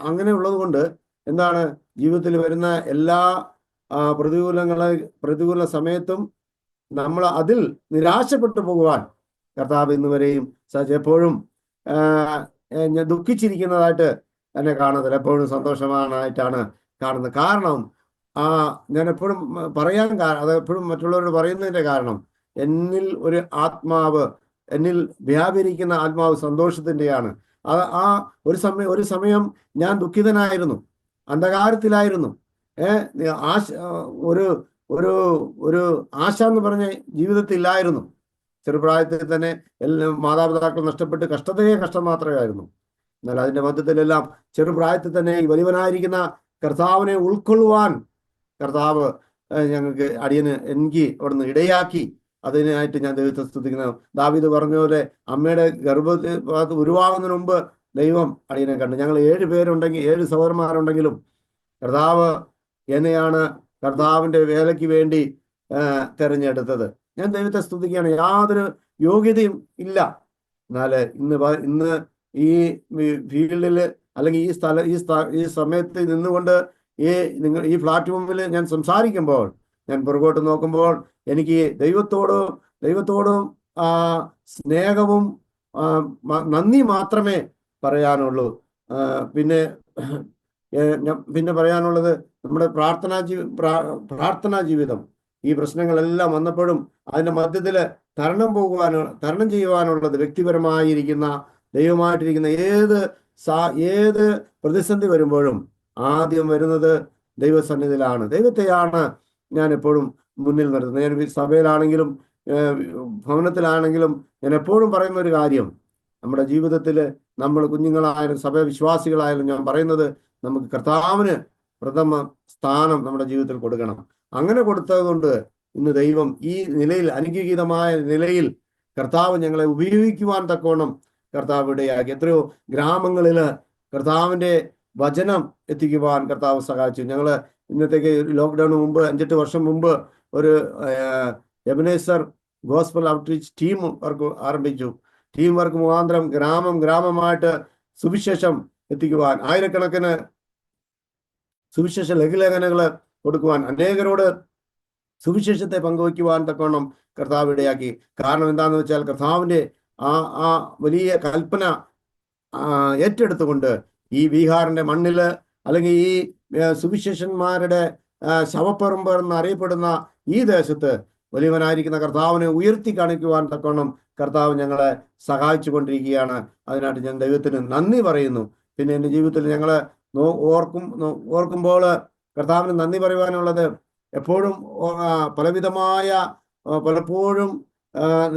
അങ്ങനെ ഉള്ളത് കൊണ്ട് എന്താണ്, ജീവിതത്തിൽ വരുന്ന എല്ലാ പ്രതികൂല സമയത്തും നമ്മൾ അതിൽ നിരാശപ്പെട്ടു പോകുവാൻ കർത്താവ് ഇന്ന് വരെയും എപ്പോഴും ദുഃഖിച്ചിരിക്കുന്നതായിട്ട് എന്നെ കാണുന്നില്ല. എപ്പോഴും സന്തോഷമായിട്ടാണ് കാണുന്നത്. കാരണം ഞാൻ എപ്പോഴും അത് എപ്പോഴും മറ്റുള്ളവരോട് പറയുന്നതിൻ്റെ കാരണം, എന്നിൽ എന്നിൽ വ്യാപരിക്കുന്ന ആത്മാവ് സന്തോഷത്തിൻ്റെയാണ്. ഒരു സമയം ഞാൻ ദുഃഖിതനായിരുന്നു, അന്ധകാരത്തിലായിരുന്നു. ഒരു ആശ എന്ന് പറഞ്ഞ ജീവിതത്തിലായിരുന്നു. ചെറുപ്രായത്തിൽ തന്നെ എല്ലാം മാതാപിതാക്കൾ നഷ്ടപ്പെട്ട് കഷ്ടം മാത്രമായിരുന്നു. എന്നാൽ അതിൻ്റെ മധ്യത്തിലെല്ലാം ചെറുപ്രായത്തിൽ തന്നെ ഈ വലിയവനായിരിക്കുന്ന കർത്താവിനെ ഉൾക്കൊള്ളുവാൻ കർത്താവ് എനിക്ക് അവിടുന്ന് ഇടയാക്കി. അതിനായിട്ട് ഞാൻ ദൈവത്തെ സ്തുതിക്കുന്നു. ദാവീദ് പറഞ്ഞ പോലെ അമ്മയുടെ ഗർഭത്തിൽ ഉരുവാകുന്നതിന് മുമ്പ് ദൈവം അടിയനെ കണ്ടു. ഞങ്ങൾ 7 പേരുണ്ടെങ്കിൽ 7 സഹോദരന്മാരുണ്ടെങ്കിലും കർത്താവ് എന്നെയാണ് കർത്താവിൻ്റെ വേലയ്ക്ക് വേണ്ടി തിരഞ്ഞെടുത്തത്. ഞാൻ ദൈവത്തെ സ്തുതിക്കുകയാണ്. യാതൊരു യോഗ്യതയും ഇല്ല. എന്നാൽ ഇന്ന് ഈ ഫീൽഡിൽ അല്ലെങ്കിൽ ഈ സമയത്ത് നിന്നുകൊണ്ട് ഈ പ്ലാറ്റ്ഫോമിൽ ഞാൻ സംസാരിക്കുമ്പോൾ, ഞാൻ പുറകോട്ട് നോക്കുമ്പോൾ എനിക്ക് ദൈവത്തോടും സ്നേഹവും നന്ദി മാത്രമേ പറയാനുള്ളൂ. പിന്നെ പറയാനുള്ളത് നമ്മുടെ പ്രാർത്ഥനാ ജീവിതം. ഈ പ്രശ്നങ്ങളെല്ലാം വന്നപ്പോഴും അതിൻ്റെ മധ്യത്തിൽ തരണം ചെയ്യുവാനുള്ളത് വ്യക്തിപരമായിരിക്കുന്ന ദൈവമായിട്ടിരിക്കുന്ന ഏത് പ്രതിസന്ധി വരുമ്പോഴും ആദ്യം വരുന്നത് ദൈവസന്നിധിയിലാണ്. ദൈവത്തെയാണ് ഞാൻ എപ്പോഴും മുന്നിൽ നിർത്തുന്നത്. ഞാൻ സഭയിലാണെങ്കിലും ഭവനത്തിലാണെങ്കിലും ഞാൻ എപ്പോഴും പറയുന്ന ഒരു കാര്യം, നമ്മുടെ ജീവിതത്തിൽ നമ്മൾ കുഞ്ഞുങ്ങളായാലും സഭ വിശ്വാസികളായാലും ഞാൻ പറയുന്നത്, നമുക്ക് കർത്താവിന് പ്രഥമ സ്ഥാനം നമ്മുടെ ജീവിതത്തിൽ കൊടുക്കണം. അങ്ങനെ കൊടുത്തത് കൊണ്ട് ഇന്ന് ദൈവം ഈ നിലയിൽ, അനുഗ്രഹീതമായ നിലയിൽ കർത്താവ് ഞങ്ങളെ ഉപയോഗിക്കുവാൻ തക്കവണ്ണം കർത്താവ് ഇടയാക്കി. എത്രയോ ഗ്രാമങ്ങളിൽ കർത്താവിൻ്റെ വചനം എത്തിക്കുവാൻ കർത്താവ് സഹായിച്ചു. ഞങ്ങൾ ഇന്നത്തേക്ക് ലോക്ക്ഡൌണിന് മുമ്പ് 5-8 വർഷം മുമ്പ് ഒരു Ebenezer gospel outreach team work ആരംഭിച്ചു. ടീം വർക്ക് മുഖാന്തരം ഗ്രാമമായിട്ട് സുവിശേഷം എത്തിക്കുവാൻ, ആയിരക്കണക്കിന് സുവിശേഷ ലഘുലേഖനങ്ങൾ കൊടുക്കുവാൻ, അനേകരോട് സുവിശേഷത്തെ പങ്കുവയ്ക്കുവാൻ തക്കവണ്ണം കർത്താവ് ഇടയാക്കി. കാരണം എന്താണെന്ന് വെച്ചാൽ കർത്താവിൻ്റെ ആ വലിയ കൽപ്പന ഏറ്റെടുത്തുകൊണ്ട് ഈ ബീഹാറിൻ്റെ മണ്ണിൽ, അല്ലെങ്കിൽ ഈ സുവിശേഷന്മാരുടെ ശവപ്പറമ്പ് എന്നറിയപ്പെടുന്ന ഈ ദേശത്ത് വലിയവനായിരിക്കുന്ന കർത്താവിനെ ഉയർത്തി കാണിക്കുവാൻ തക്കവണ്ണം കർത്താവ് ഞങ്ങളെ സഹായിച്ചു കൊണ്ടിരിക്കുകയാണ്. അതിനായിട്ട് ഞാൻ ദൈവത്തിന് നന്ദി പറയുന്നു. പിന്നെ എൻ്റെ ജീവിതത്തിൽ ഞങ്ങൾ ഓർക്കുമ്പോൾ കർത്താവിന് നന്ദി പറയുവാനുള്ളത്, എപ്പോഴും പലപ്പോഴും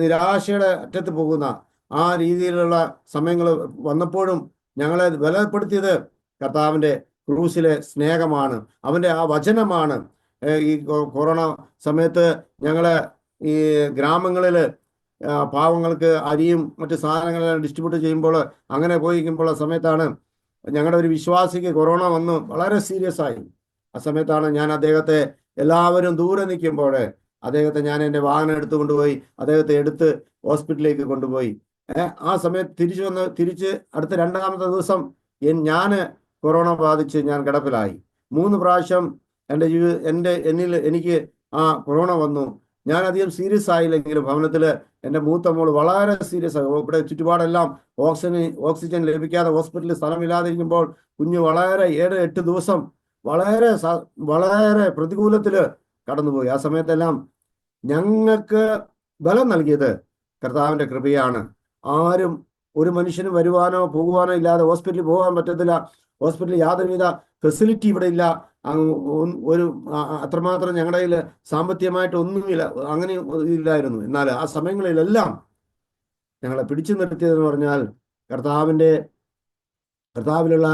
നിരാശയുടെ അറ്റത്ത് പോകുന്ന ആ രീതിയിലുള്ള സമയങ്ങൾ വന്നപ്പോഴും ഞങ്ങളെ ബലപ്പെടുത്തിയത് കർത്താവിൻ്റെ ക്രൂസിലെ സ്നേഹമാണ്, അവൻ്റെ ആ വചനമാണ്. ഈ കൊറോണ സമയത്ത് ഞങ്ങളെ ഈ ഗ്രാമങ്ങളിൽ പാവങ്ങൾക്ക് അരിയും മറ്റു സാധനങ്ങളെല്ലാം ഡിസ്ട്രിബ്യൂട്ട് ചെയ്യുമ്പോൾ, അങ്ങനെ പോയിരിക്കുമ്പോൾ സമയത്താണ് ഞങ്ങളുടെ ഒരു വിശ്വാസിക്ക് കൊറോണ വന്നു, വളരെ സീരിയസ് ആയി. ആ സമയത്താണ് ഞാൻ അദ്ദേഹത്തെ, എല്ലാവരും ദൂരെ നിൽക്കുമ്പോൾ അദ്ദേഹത്തെ ഞാൻ എൻ്റെ വാഹനം കൊണ്ടുപോയി അദ്ദേഹത്തെ എടുത്ത് ഹോസ്പിറ്റലിലേക്ക് കൊണ്ടുപോയി. ആ സമയത്ത് തിരിച്ച് അടുത്ത 2ാമത്തെ ദിവസം ഞാൻ കൊറോണ ബാധിച്ച് ഞാൻ കിടപ്പിലായി. 3 പ്രാവശ്യം എനിക്ക് ആ കൊറോണ വന്നു. ഞാൻ അധികം സീരിയസ് ആയില്ലെങ്കിലും ഭവനത്തിൽ എൻ്റെ മൂത്ത മോള് വളരെ സീരിയസ് ആയി. ഇവിടെ ചുറ്റുപാടെല്ലാം ഓക്സിജൻ ലഭിക്കാതെ ഹോസ്പിറ്റലിൽ സ്ഥലമില്ലാതിരിക്കുമ്പോൾ കുഞ്ഞ് വളരെ 7-8 ദിവസം വളരെ പ്രതികൂലത്തിൽ കടന്നുപോയി. ആ സമയത്തെല്ലാം ഞങ്ങൾക്ക് ബലം നൽകിയത് കർത്താവിൻ്റെ കൃപയാണ്. ആരും ഒരു മനുഷ്യനും വരുവാനോ പോകുവാനോ ഇല്ലാതെ ഹോസ്പിറ്റലിൽ പോകാൻ പറ്റത്തില്ല. ഹോസ്പിറ്റലിൽ യാതൊരുവിധ ഫെസിലിറ്റി ഇവിടെ ഇല്ല. ഒരു അത്രമാത്രം ഞങ്ങളുടെ കയ്യിൽ സാമ്പത്തികമായിട്ട് ഒന്നുമില്ല, അങ്ങനെ ഇല്ലായിരുന്നു. എന്നാൽ ആ സമയങ്ങളിലെല്ലാം ഞങ്ങളെ പിടിച്ചു നിർത്തിയതെന്ന് പറഞ്ഞാൽ കർത്താവിലുള്ള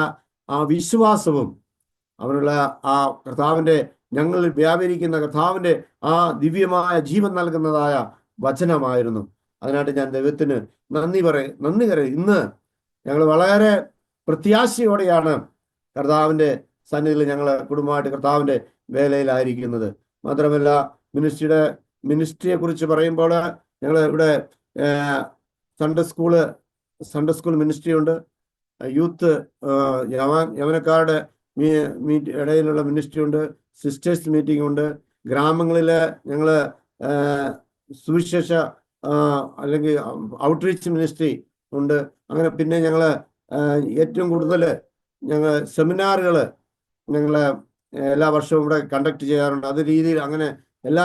ആ വിശ്വാസവും അവനുള്ള ആ ഞങ്ങളിൽ വ്യാപരിക്കുന്ന കർത്താവിൻ്റെ ആ ദിവ്യമായ ജീവൻ നൽകുന്നതായ വചനമായിരുന്നു. അതിനായിട്ട് ഞാൻ ദൈവത്തിന് നന്ദി പറയും. ഇന്ന് ഞങ്ങൾ വളരെ പ്രത്യാശയോടെയാണ് കർത്താവിൻ്റെ സന്നിധിയിൽ ഞങ്ങൾ കുടുംബമായിട്ട് കർത്താവിൻ്റെ വേലയിലായിരിക്കുന്നത്. മാത്രമല്ല മിനിസ്ട്രിയെ കുറിച്ച് പറയുമ്പോൾ ഞങ്ങൾ ഇവിടെ സൺഡേ സ്കൂൾ മിനിസ്ട്രി ഉണ്ട്, യൂത്ത് യവനക്കാരുടെ ഇടയിലുള്ള മിനിസ്ട്രി ഉണ്ട്, സിസ്റ്റേഴ്സ് മീറ്റിംഗ് ഉണ്ട്, ഗ്രാമങ്ങളിൽ ഞങ്ങൾ സുവിശേഷ അല്ലെങ്കിൽ ഔട്ട്റീച്ച് മിനിസ്ട്രി ഉണ്ട്. അങ്ങനെ പിന്നെ ഞങ്ങൾ ഏറ്റവും കൂടുതൽ ഞങ്ങൾ സെമിനാറുകൾ ഞങ്ങൾ എല്ലാ വർഷവും ഇവിടെ കണ്ടക്ട് ചെയ്യാറുണ്ട്. അത് രീതിയിൽ അങ്ങനെ എല്ലാ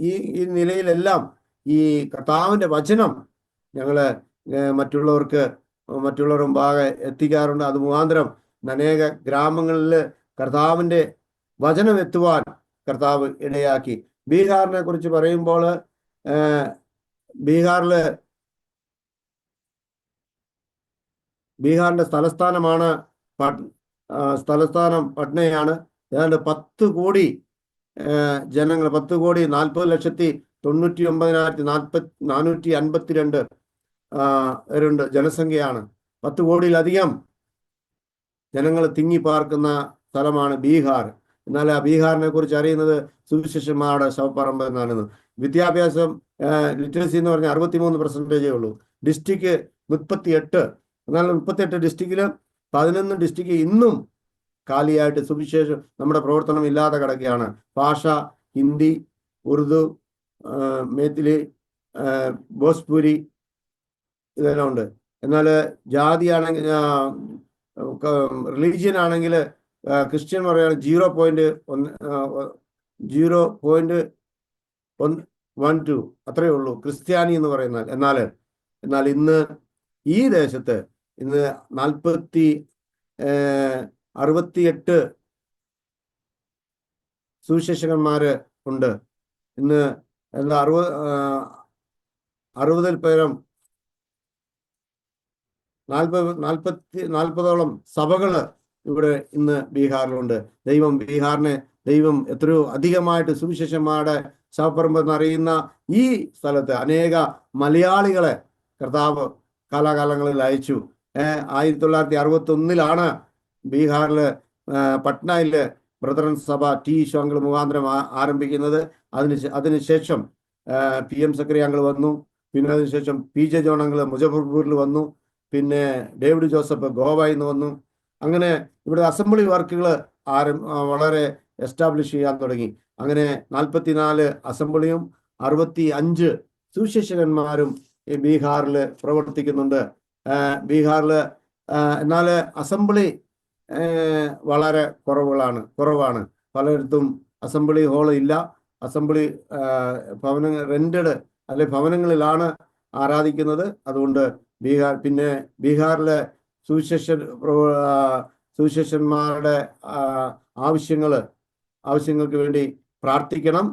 ഈ നിലയിലെല്ലാം ഈ കർത്താവിൻ്റെ വചനം ഞങ്ങൾ മറ്റുള്ളവരുടെ മുമ്പാകെ എത്തിക്കാറുണ്ട്. അത് മുഖാന്തരം അനേക ഗ്രാമങ്ങളിൽ കർത്താവിൻ്റെ വചനം എത്തുവാൻ കർത്താവ് ഇടയാക്കി. ബീഹാറിനെ കുറിച്ച് പറയുമ്പോൾ ബീഹാറിന്റെ തലസ്ഥാനം പട്നയാണ്. ഏതാണ്ട് 10 കോടി ജനങ്ങൾ, 10,40,99,452 പേരുണ്ട് ജനസംഖ്യയാണ്. 10 കോടിയിലധികം ജനങ്ങൾ തിങ്ങിപ്പാർക്കുന്ന സ്ഥലമാണ് ബീഹാർ. എന്നാൽ ആ ബീഹാറിനെ കുറിച്ച് അറിയുന്നത് സുവിശേഷന്മാരുടെ ശവപ്പറമ്പ് എന്നാണ്. വിദ്യാഭ്യാസം ലിറ്ററസി എന്ന് പറഞ്ഞാൽ 63% ഉള്ളൂ. ഡിസ്ട്രിക്ട് 38. എന്നാൽ 38 ഡിസ്ട്രിക്റ്റിലും 11 ഡിസ്ട്രിക്ട് ഇന്നും കാലിയായിട്ട് സുവിശേഷം നമ്മുടെ പ്രവർത്തനം ഇല്ലാതെ കിടക്കുകയാണ്. ഭാഷ ഹിന്ദി, ഉറുദു, മേത്തിലി, ഭോജ്പുരി ഇതെല്ലാം ഉണ്ട്. എന്നാൽ ജാതിയാണെങ്കിൽ റിലീജിയൻ ആണെങ്കിൽ ക്രിസ്ത്യൻ പറയുകയാണ് 0.12 അത്രയേ ഉള്ളൂ ക്രിസ്ത്യാനി എന്ന് പറയുന്നത്. എന്നാൽ ഇന്ന് ഈ ദേശത്ത് 68 സുവിശേഷകന്മാര് ഉണ്ട്. ഇന്ന് 60 പേരും 40ഓളം സഭകൾ ഇവിടെ ഇന്ന് ബീഹാറിലുണ്ട്. ദൈവം എത്രയോ അധികമായിട്ട് സുവിശേഷന്മാരുടെ ശവപ്പറമ്പ് എന്നറിയുന്ന ഈ സ്ഥലത്ത് അനേക മലയാളികളെ കർത്താവ് കാലാകാലങ്ങളിൽ അയച്ചു. 1961 ബീഹാറിൽ പട്നയിൽ ബ്രദറൻ സഭ ടി ശോങ്കൾ മുഖാന്തരം ആരംഭിക്കുന്നത്. അതിനുശേഷം PM സക്കറി അങ്കിൾ വന്നു. പിന്നെ അതിനുശേഷം PJ ജോൺ അങ്കിൾ മുസഫർപൂരിൽ വന്നു. പിന്നെ ഡേവിഡ് ജോസഫ് ഗോവയിൽ നിന്ന് വന്നു. അങ്ങനെ ഇവിടെ അസംബ്ലി വർക്കുകൾ വളരെ എസ്റ്റാബ്ലിഷ് ചെയ്യാൻ തുടങ്ങി. അങ്ങനെ 44 അസംബ്ലിയും 65 സുവിശേഷകന്മാരും ഈ ബീഹാറിൽ പ്രവർത്തിക്കുന്നുണ്ട്. എന്നാൽ അസംബ്ലി വളരെ കുറവാണ്. പലയിടത്തും അസംബ്ലി ഹാള് ഇല്ല. അസംബ്ലി റെന്റഡ് അല്ലെ ഭവനങ്ങളിലാണ് ആരാധിക്കുന്നത്. അതുകൊണ്ട് ബീഹാറിലെ സുവിശേഷന്മാരുടെ ആവശ്യങ്ങൾക്ക് വേണ്ടി പ്രാർത്ഥിക്കണം.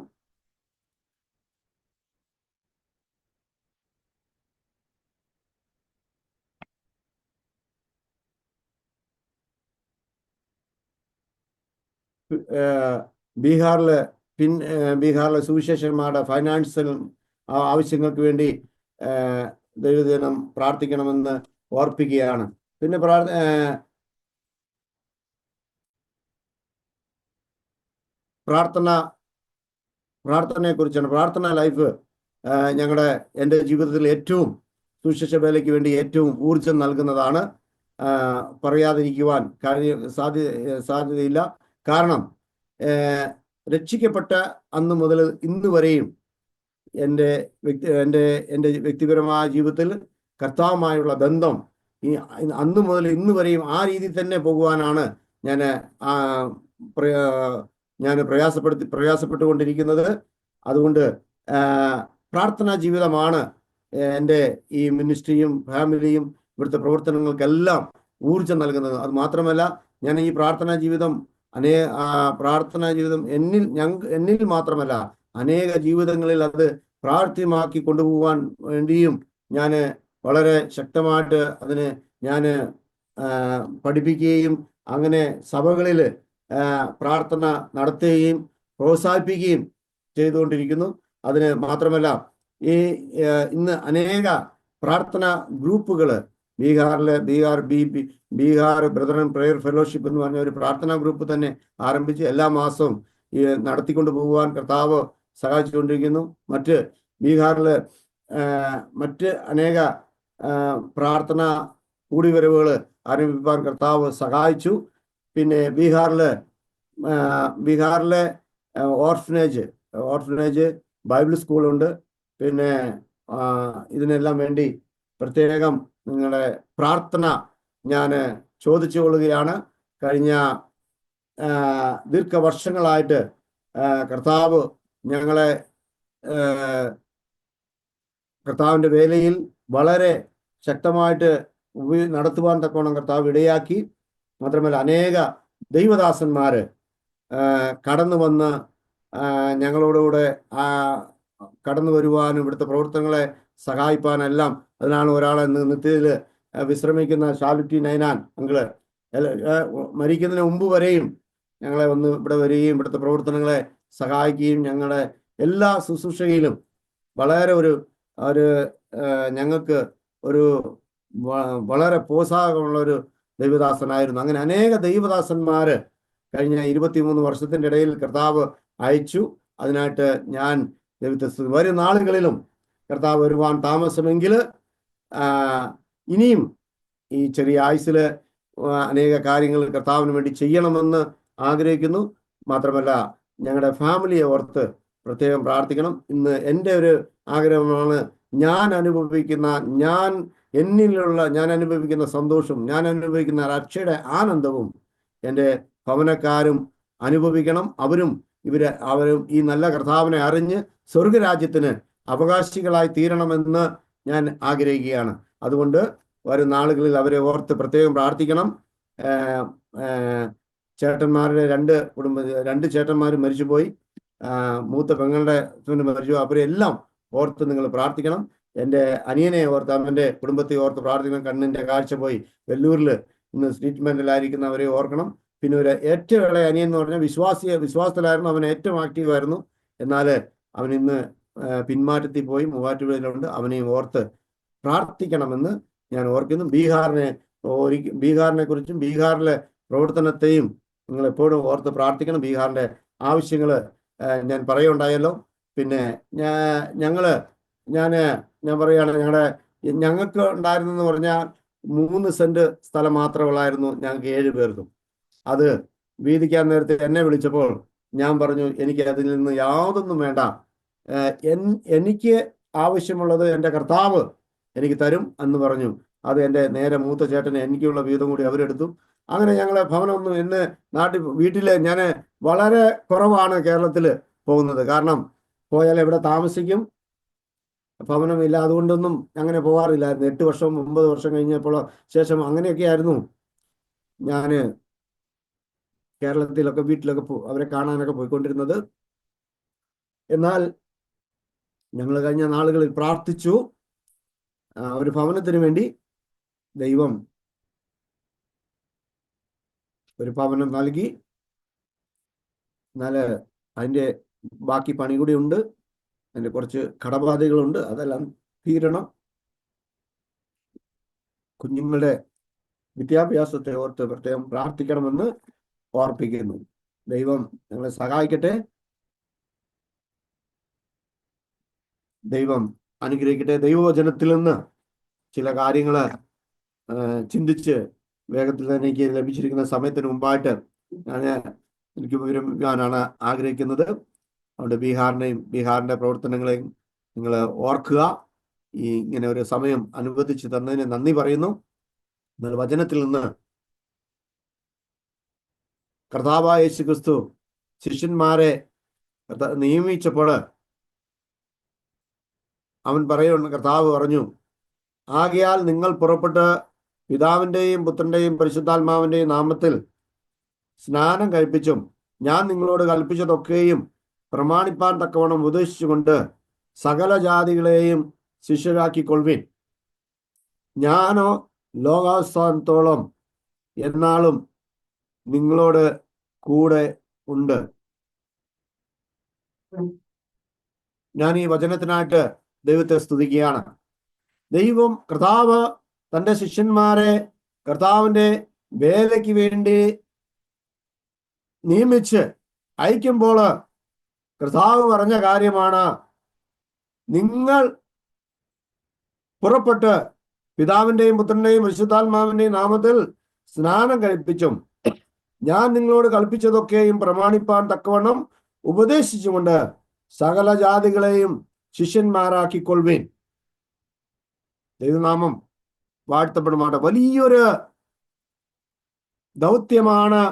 ബീഹാറിലെ സുവിശേഷന്മാരുടെ ഫൈനാൻഷ്യൽ ആവശ്യങ്ങൾക്ക് വേണ്ടി ദൈവദിനം പ്രാർത്ഥിക്കണമെന്ന് ഓർപ്പിക്കുകയാണ്. പിന്നെ പ്രാർത്ഥനയെ കുറിച്ചാണ്. പ്രാർത്ഥന ലൈഫ് എൻ്റെ ജീവിതത്തിൽ ഏറ്റവും സുവിശേഷ വേലയ്ക്ക് വേണ്ടി ഏറ്റവും ഊർജം നൽകുന്നതാണ്. പറയാതിരിക്കുവാൻ സാധ്യതയില്ല. കാരണം രക്ഷിക്കപ്പെട്ട അന്ന് മുതൽ ഇന്ന് വരെയും എൻ്റെ വ്യക്തിപരമായ ജീവിതത്തിൽ കർത്താവുമായുള്ള ബന്ധം അന്ന് മുതൽ ഇന്ന് വരെയും ആ രീതിയിൽ തന്നെ പോകുവാനാണ് ഞാൻ ഞാൻ പ്രയാസപ്പെട്ടുകൊണ്ടിരിക്കുന്നത്. അതുകൊണ്ട് പ്രാർത്ഥനാ ജീവിതമാണ് എൻ്റെ ഈ മിനിസ്ട്രിയും ഫാമിലിയും ഇവിടുത്തെ പ്രവർത്തനങ്ങൾക്കെല്ലാം ഊർജം നൽകുന്നത്. അത് മാത്രമല്ല, ഞാൻ ഈ പ്രാർത്ഥനാ ജീവിതം എന്നിൽ മാത്രമല്ല അനേക ജീവിതങ്ങളിൽ അത് പ്രാർത്ഥ്യമാക്കി കൊണ്ടുപോകാൻ വേണ്ടിയും ഞാൻ വളരെ ശക്തമായിട്ട് അതിന് ഞാൻ പഠിപ്പിക്കുകയും അങ്ങനെ സഭകളിൽ പ്രാർത്ഥന നടത്തുകയും പ്രോത്സാഹിപ്പിക്കുകയും ചെയ്തുകൊണ്ടിരിക്കുന്നു. അതിന് മാത്രമല്ല, ഇന്ന് അനേക പ്രാർത്ഥന ഗ്രൂപ്പുകൾ ബീഹാർ ബ്രദറൻ പ്രെയർ ഫെലോഷിപ്പ് എന്ന് പറഞ്ഞ ഒരു പ്രാർത്ഥനാ ഗ്രൂപ്പ് തന്നെ ആരംഭിച്ച് എല്ലാ മാസവും നടത്തിക്കൊണ്ട് പോകുവാൻ കർത്താവ് സഹായിച്ചുകൊണ്ടിരിക്കുന്നു. ബീഹാറിൽ മറ്റ് അനേക പ്രാർത്ഥന കൂടിവരവുകൾ ആരംഭിക്കാൻ കർത്താവ് സഹായിച്ചു. പിന്നെ ബീഹാറിലെ ഓർഫനേജ് ബൈബിൾ സ്കൂളുണ്ട്. പിന്നെ ഇതിനെല്ലാം വേണ്ടി പ്രത്യേകം നിങ്ങളുടെ പ്രാർത്ഥന ഞാൻ ചോദിച്ചു കൊള്ളുകയാണ്. കഴിഞ്ഞ ദീർഘവർഷങ്ങളായിട്ട് കർത്താവ് ഞങ്ങളെ കർത്താവിൻ്റെ വേലയിൽ വളരെ ശക്തമായിട്ട് നടത്തുവാൻ തക്കവണ്ണം കർത്താവ് ഇടയാക്കി. മാത്രമല്ല, അനേക ദൈവദാസന്മാർ കടന്നു വന്ന് ഞങ്ങളോടുകൂടെ കടന്നു വരുവാനും ഇവിടുത്തെ പ്രവർത്തനങ്ങളെ സഹായിപ്പാനെല്ലാം. അതിനാണ് ഒരാളെ നിത്യത്തിൽ വിശ്രമിക്കുന്ന ഷാലുറ്റി നൈനാൻ അങ്കിള് മരിക്കുന്നതിന് മുമ്പ് വരെയും ഞങ്ങളെ വന്ന് ഇവിടെ വരികയും ഇവിടുത്തെ പ്രവർത്തനങ്ങളെ സഹായിക്കുകയും ഞങ്ങളുടെ എല്ലാ ശുശ്രൂഷയിലും വളരെ ഞങ്ങൾക്ക് വളരെ പ്രോത്സാഹനമുള്ള ഒരു ദൈവദാസനായിരുന്നു. അങ്ങനെ അനേക ദൈവദാസന്മാർ കഴിഞ്ഞ 23 വർഷത്തിൻ്റെ ഇടയിൽ കർത്താവ് അയച്ചു. അതിനായിട്ട് ഞാൻ ദൈവത്തെ വരും നാളുകളിലും കർത്താവ് വരുവാൻ താമസമെങ്കിൽ ഇനിയും ഈ ചെറിയ ആയുസ്സിൽ അനേക കാര്യങ്ങൾ കർത്താവിന് വേണ്ടി ചെയ്യണമെന്ന് ആഗ്രഹിക്കുന്നു. മാത്രമല്ല, ഞങ്ങളുടെ ഫാമിലിയെ ഓർത്ത് പ്രത്യേകം പ്രാർത്ഥിക്കണം. ഇന്ന് എൻ്റെ ഒരു ആഗ്രഹമാണ്, ഞാൻ അനുഭവിക്കുന്ന സന്തോഷവും ഞാൻ അനുഭവിക്കുന്ന രക്ഷയുടെ ആനന്ദവും എൻ്റെ ഭവനക്കാരും അനുഭവിക്കണം. അവരും ഈ നല്ല കർത്താവിനെ അറിഞ്ഞ് സ്വർഗരാജ്യത്തിന് അവകാശികളായി തീരണമെന്ന് ഞാൻ ആഗ്രഹിക്കുകയാണ്. അതുകൊണ്ട് വരും നാളുകളിൽ അവരെ ഓർത്ത് പ്രത്യേകം പ്രാർത്ഥിക്കണം. ചേട്ടന്മാരുടെ രണ്ട് ചേട്ടന്മാർ മരിച്ചുപോയി. മൂത്ത പെങ്ങളുടെ മരിച്ചു. അവരെല്ലാം ഓർത്ത് നിങ്ങൾ പ്രാർത്ഥിക്കണം. എൻ്റെ അനിയനെ ഓർത്ത്, അവൻ്റെ കുടുംബത്തെ ഓർത്ത് പ്രാർത്ഥിക്കണം. കണ്ണിൻ്റെ കാഴ്ച പോയി വെല്ലൂരിൽ ഇന്ന് ട്രീറ്റ്മെൻറ്റിലായിരിക്കുന്നവരെ ഓർക്കണം. പിന്നെ ഒരു ഏറ്റവും ഇളയ അനിയൻ എന്ന് പറഞ്ഞാൽ വിശ്വാസത്തിലായിരുന്നു. അവൻ ഏറ്റവും ആക്റ്റീവായിരുന്നു. എന്നാൽ അവൻ ഇന്ന് പിന്മാറ്റത്തിൽ പോയി മൂവാറ്റുപുഴയിലുണ്ട്. അവനെയും ഓർത്ത് പ്രാർത്ഥിക്കണമെന്ന് ഞാൻ ഓർക്കുന്നു. ബീഹാറിനെ കുറിച്ചും ബീഹാറിലെ പ്രവർത്തനത്തെയും നിങ്ങൾ എപ്പോഴും ഓർത്ത് പ്രാർത്ഥിക്കണം. ബീഹാറിൻ്റെ ആവശ്യങ്ങൾ ഞാൻ പറയുണ്ടായല്ലോ. പിന്നെ ഞാൻ പറയുകയാണ്, ഞങ്ങൾക്ക് ഉണ്ടായിരുന്നെന്ന് പറഞ്ഞാൽ 3 സെന്റ് സ്ഥലം മാത്രമുള്ളായിരുന്നു ഞങ്ങൾക്ക് 7 പേർക്കും. അത് വീതിക്കാൻ നേരത്തെ എന്നെ വിളിച്ചപ്പോൾ ഞാൻ പറഞ്ഞു, എനിക്ക് അതിൽ നിന്ന് യാതൊന്നും വേണ്ട, എനിക്ക് ആവശ്യമുള്ളത് എൻ്റെ കർത്താവ് എനിക്ക് തരും എന്ന് പറഞ്ഞു. അത് എൻ്റെ നേരെ മൂത്ത ചേട്ടന് എനിക്കുള്ള വീതം കൂടി അവരെടുത്തു. അങ്ങനെ ഞങ്ങളെ ഭവനമൊന്നും ഇന്ന് വീട്ടിൽ ഞാൻ വളരെ കുറവാണ് കേരളത്തിൽ പോകുന്നത്. കാരണം പോയാൽ എവിടെ താമസിക്കും, ഭവനമില്ല. അതുകൊണ്ടൊന്നും അങ്ങനെ പോകാറില്ലായിരുന്നു. 8 വർഷം 9 വർഷം കഴിഞ്ഞപ്പോൾ ശേഷം അങ്ങനെയൊക്കെ ആയിരുന്നു ഞാൻ കേരളത്തിലൊക്കെ വീട്ടിലൊക്കെ അവരെ കാണാനൊക്കെ പോയിക്കൊണ്ടിരുന്നത്. എന്നാൽ ഞങ്ങൾ കഴിഞ്ഞ നാളുകളിൽ പ്രാർത്ഥിച്ചു. ഒരു ഭവനത്തിന് വേണ്ടി ദൈവം ഒരു ഭവനം നൽകി. എന്നാൽ അതിൻ്റെ ബാക്കി പണി കൂടി ഉണ്ട്. അതിൻ്റെ കുറച്ച് കടബാധകളുണ്ട്. അതെല്ലാം തീരണം. കുഞ്ഞുങ്ങളുടെ വിദ്യാഭ്യാസത്തെ ഓർത്ത് പ്രത്യേകം പ്രാർത്ഥിക്കണമെന്ന് ഓർപ്പിക്കുന്നു. ദൈവം ഞങ്ങളെ സഹായിക്കട്ടെ. ദൈവം അനുഗ്രഹിക്കട്ടെ. ദൈവവചനത്തിൽ നിന്ന് ചില കാര്യങ്ങൾ ചിന്തിച്ച് വേഗത്തിൽ തന്നെ എനിക്ക് ലഭിച്ചിരിക്കുന്ന സമയത്തിന് മുമ്പായിട്ട് എനിക്ക് വിവരിക്കാനാണ് ആഗ്രഹിക്കുന്നത്. അതുകൊണ്ട് ബീഹാറിൻ്റെ പ്രവർത്തനങ്ങളെയും നിങ്ങൾ ഓർക്കുക. ഇങ്ങനെ ഒരു സമയം അനുവദിച്ച് തന്നതിന് നന്ദി പറയുന്നു. എന്നാൽ വചനത്തിൽ നിന്ന് കർത്താവായ യേശുക്രിസ്തു ശിഷ്യന്മാരെ നിയമിച്ചപ്പോൾ കർത്താവ് പറഞ്ഞു, ആകയാൽ നിങ്ങൾ പുറപ്പെട്ട് പിതാവിൻ്റെയും പുത്രൻ്റെയും പരിശുദ്ധാത്മാവിൻ്റെയും നാമത്തിൽ സ്നാനം കഴിപ്പിച്ചും ഞാൻ നിങ്ങളോട് കൽപ്പിച്ചതൊക്കെയും പ്രമാണിപ്പാൻ തക്കവണ്ണം ഉപദേശിച്ചുകൊണ്ട് സകല ജാതികളെയും ശിഷ്യരാക്കിക്കൊള്ളുവിൻ. ഞാനോ ലോകാവസാനത്തോളം എന്നാളും നിങ്ങളോട് കൂടെ ഉണ്ട്. ഞാൻ ഈ വചനത്തിനായിട്ട് ദൈവത്തെ സ്തുതിക്കുകയാണ്. ദൈവം കർത്താവ് തൻ്റെ ശിഷ്യന്മാരെ കർത്താവിൻ്റെ വേലയ്ക്ക് വേണ്ടി നിയമിച്ച് അയക്കുമ്പോൾ കർത്താവ് പറഞ്ഞ കാര്യമാണ്, നിങ്ങൾ പുറപ്പെട്ട് പിതാവിൻ്റെയും പുത്രൻ്റെയും പരിശുദ്ധാത്മാവിൻ്റെയും നാമത്തിൽ സ്നാനം കഴിപ്പിച്ചും ഞാൻ നിങ്ങളോട് കൽപ്പിച്ചതൊക്കെയും പ്രമാണിപ്പാൻ തക്കവണ്ണം ഉപദേശിച്ചുകൊണ്ട് സകല ജാതികളെയും ശിഷ്യന്മാരാക്കിക്കൊള്ളുവിൻ. ദൈവനാമം വാഴ്ത്തപ്പെടുമാട്ടെ. വലിയൊരു ദൗത്യമാണ്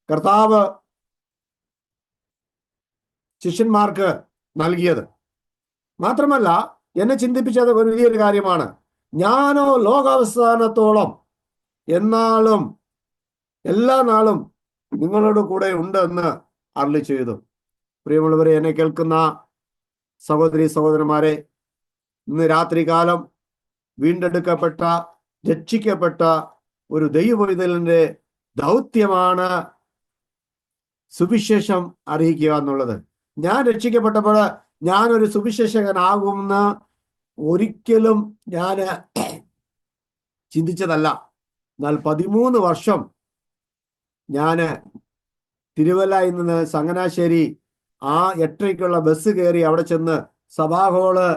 കർത്താവ് ശിഷ്യന്മാർക്ക് നൽകിയത്. മാത്രമല്ല, എന്നെ ചിന്തിപ്പിച്ചത് വലിയൊരു കാര്യമാണ്. ഞാനോ ലോകാവസാനത്തോളം എന്നാളും എല്ലാ നാളും നിങ്ങളോട് കൂടെ ഉണ്ട് എന്ന് അരുളി ചെയ്തു. പ്രിയമുള്ളവരെ, എന്നെ കേൾക്കുന്ന സഹോദരി സഹോദരന്മാരെ, ഇന്ന് രാത്രികാലം വീണ്ടെടുക്കപ്പെട്ട രക്ഷിക്കപ്പെട്ട ഒരു ദൈവപൈതലിന്റെ ദൗത്യമാണ് സുവിശേഷം അറിയിക്കുക എന്നുള്ളത്. ഞാൻ രക്ഷിക്കപ്പെട്ടപ്പോൾ ഞാനൊരു സുവിശേഷകനാകുമെന്ന് ഒരിക്കലും ഞാൻ ചിന്തിച്ചതല്ല. എന്നാൽ 13 വർഷം ഞാൻ തിരുവല്ലയിൽ നിന്ന് ചങ്ങനാശ്ശേരി 8:30 ബസ് കയറി അവിടെ ചെന്ന് സഭാഹോള്